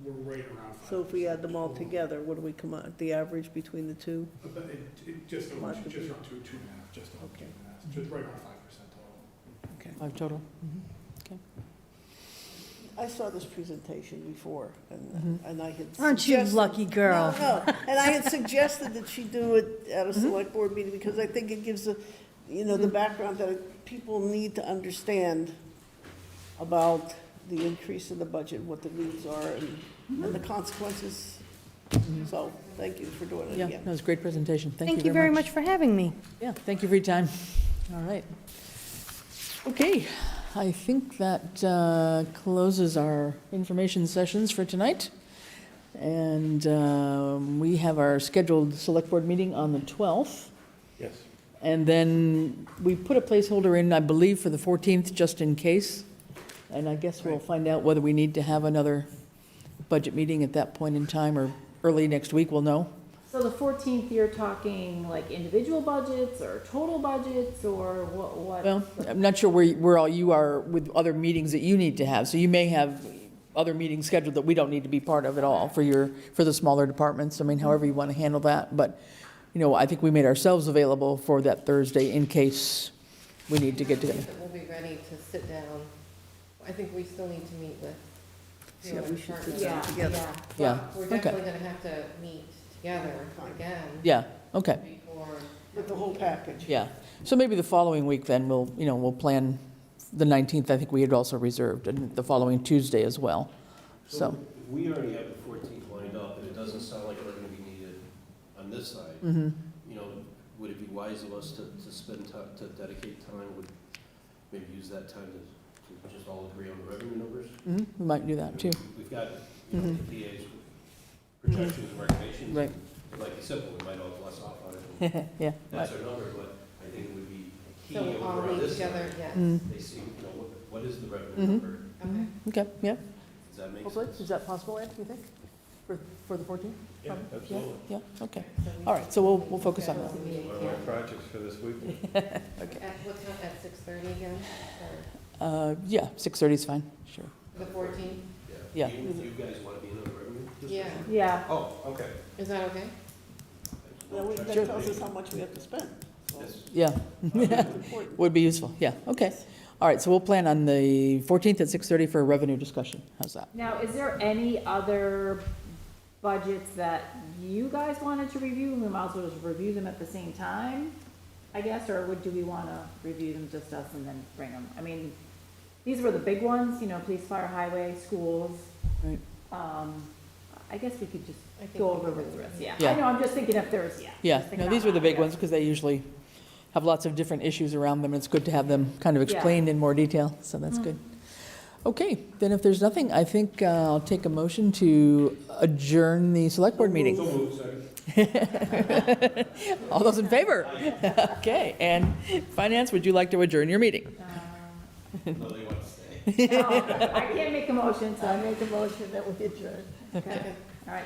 [SPEAKER 8] we're right around 5%.
[SPEAKER 5] so if we add them all together, what do we come out, the average between the two?
[SPEAKER 8] But it just over,
[SPEAKER 5] Mark,
[SPEAKER 8] just around 2.5, just over
[SPEAKER 5] Okay.
[SPEAKER 8] 2.5, just right around 5% total.
[SPEAKER 5] Okay.
[SPEAKER 1] 5 total?
[SPEAKER 5] I saw this presentation before, and I had
[SPEAKER 9] Aren't you
[SPEAKER 5] suggested-
[SPEAKER 9] lucky girl?
[SPEAKER 5] No, and I had suggested that she do it at a select board meeting, because I think it gives the background that people need to understand about the increase in the budget, what the needs are, and the consequences. So, thank you for doing it
[SPEAKER 1] Yeah,
[SPEAKER 5] again.
[SPEAKER 1] that was a great presentation.
[SPEAKER 9] Thank you very much for having me.
[SPEAKER 1] Yeah, thank you for your time. All right. Okay, I think that closes our information sessions for tonight. And we have our scheduled select board meeting on the 12th.
[SPEAKER 6] Yes.
[SPEAKER 1] And then we put a placeholder in, I believe, for the 14th, just in case. And I guess we'll find out whether we need to have another budget meeting at that point in time, or early next week, we'll know.
[SPEAKER 4] So the 14th, you're talking like individual budgets or total budgets or what?
[SPEAKER 1] Well, I'm not sure where all you are with other meetings that you need to have. So you may have other meetings scheduled that we don't need to be part of at all for the smaller departments. I mean, however you want to handle that. But, you know, I think we made ourselves available for that Thursday in case we need to get together.
[SPEAKER 7] That we'll be ready to sit down. I think we still need to meet with the
[SPEAKER 5] Yeah,
[SPEAKER 7] other
[SPEAKER 5] we should sit
[SPEAKER 7] departments.
[SPEAKER 5] down together.
[SPEAKER 1] Yeah,
[SPEAKER 7] We're
[SPEAKER 1] okay.
[SPEAKER 7] definitely gonna have to meet together again
[SPEAKER 1] Yeah, okay,
[SPEAKER 7] before.
[SPEAKER 5] With the whole package.
[SPEAKER 1] yeah. So maybe the following week then, we'll plan the 19th, I think we had also reserved, and the following Tuesday as well. So,
[SPEAKER 2] if we already have the 14th lined up, and it doesn't sound like we're gonna be needed on this side,
[SPEAKER 1] mhm.
[SPEAKER 2] you know, would it be wise of us to spend time, to dedicate time, would maybe use that time to just all agree on the revenue numbers?
[SPEAKER 1] Mhm, we might do that too.
[SPEAKER 2] We've got, you know, the PA's projections and recommendations.
[SPEAKER 1] Right.
[SPEAKER 2] Like you said, we might all bless off on it, and
[SPEAKER 1] Yeah.
[SPEAKER 2] that's our number, but I think it would be key
[SPEAKER 7] So we'll all
[SPEAKER 2] over on
[SPEAKER 7] meet
[SPEAKER 2] this
[SPEAKER 7] together,
[SPEAKER 2] side.
[SPEAKER 7] yes.
[SPEAKER 1] Mm,
[SPEAKER 2] They see, you know, what is the revenue
[SPEAKER 1] Mhm.
[SPEAKER 2] number?
[SPEAKER 7] Okay.
[SPEAKER 1] Okay, yeah.
[SPEAKER 2] Does that make
[SPEAKER 1] Hopefully,
[SPEAKER 2] sense?
[SPEAKER 1] is that possible, Ed, do you think, for the 14th?
[SPEAKER 6] Yeah, absolutely.
[SPEAKER 1] Yeah, okay.
[SPEAKER 7] So we
[SPEAKER 1] All right, so we'll focus on
[SPEAKER 7] schedule
[SPEAKER 1] that.
[SPEAKER 7] a meeting,
[SPEAKER 6] One of my
[SPEAKER 7] yeah.
[SPEAKER 6] projects for this weekend.
[SPEAKER 1] Okay.
[SPEAKER 7] At what time, at 6:30 again, or
[SPEAKER 1] Yeah, 6:30 is fine, sure.
[SPEAKER 7] the 14th?
[SPEAKER 1] Yeah.
[SPEAKER 2] You guys want to be in on the revenue?
[SPEAKER 7] Yeah,
[SPEAKER 4] Yeah,
[SPEAKER 2] Oh, okay.
[SPEAKER 7] is that okay?
[SPEAKER 5] That
[SPEAKER 1] Sure.
[SPEAKER 5] tells us how much we have to spend. So
[SPEAKER 2] Yes.
[SPEAKER 1] Yeah,
[SPEAKER 5] it's important.
[SPEAKER 1] would be useful, yeah, okay. All right, so we'll plan on the 14th at 6:30 for a revenue discussion. How's that?
[SPEAKER 4] now, is there any other budgets that you guys wanted to review? We might as well just review them at the same time, I guess, or do we want to review them just us and then bring them? I mean, these were the big ones, you know, police, fire, highway, schools.
[SPEAKER 1] Right.
[SPEAKER 4] I guess we could just
[SPEAKER 7] I think
[SPEAKER 4] go
[SPEAKER 7] we
[SPEAKER 4] over
[SPEAKER 7] can
[SPEAKER 4] with
[SPEAKER 7] do
[SPEAKER 4] the
[SPEAKER 7] it.
[SPEAKER 4] rest, yeah.
[SPEAKER 1] Yeah.
[SPEAKER 4] I know, I'm just thinking if there's, yeah.
[SPEAKER 1] Yeah,
[SPEAKER 4] just thinking
[SPEAKER 1] no, these
[SPEAKER 4] out
[SPEAKER 1] were the
[SPEAKER 4] loud,
[SPEAKER 1] big
[SPEAKER 4] yeah.
[SPEAKER 1] ones because they usually have lots of different issues around them. It's good to have them kind of explained in more detail, so that's good. Okay, then if there's nothing, I think I'll take a motion to adjourn the select board meeting. All those in favor? Okay, and finance, would you like to adjourn your meeting?
[SPEAKER 2] No, they want to stay.
[SPEAKER 4] No, I can't make a motion, so I make a motion that we adjourn.
[SPEAKER 7] Okay.
[SPEAKER 4] All right,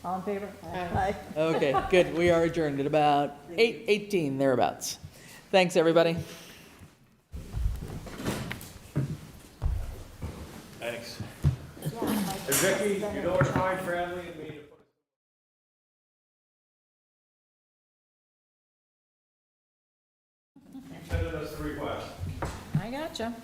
[SPEAKER 4] all in favor?
[SPEAKER 7] Aye.
[SPEAKER 1] Okay, good, we are adjourned at about 8:18 thereabouts. Thanks, everybody.
[SPEAKER 6] Thanks. Hey, Vicki, you know where to find Bradley and me to put. You sent us the request.
[SPEAKER 4] I gotcha.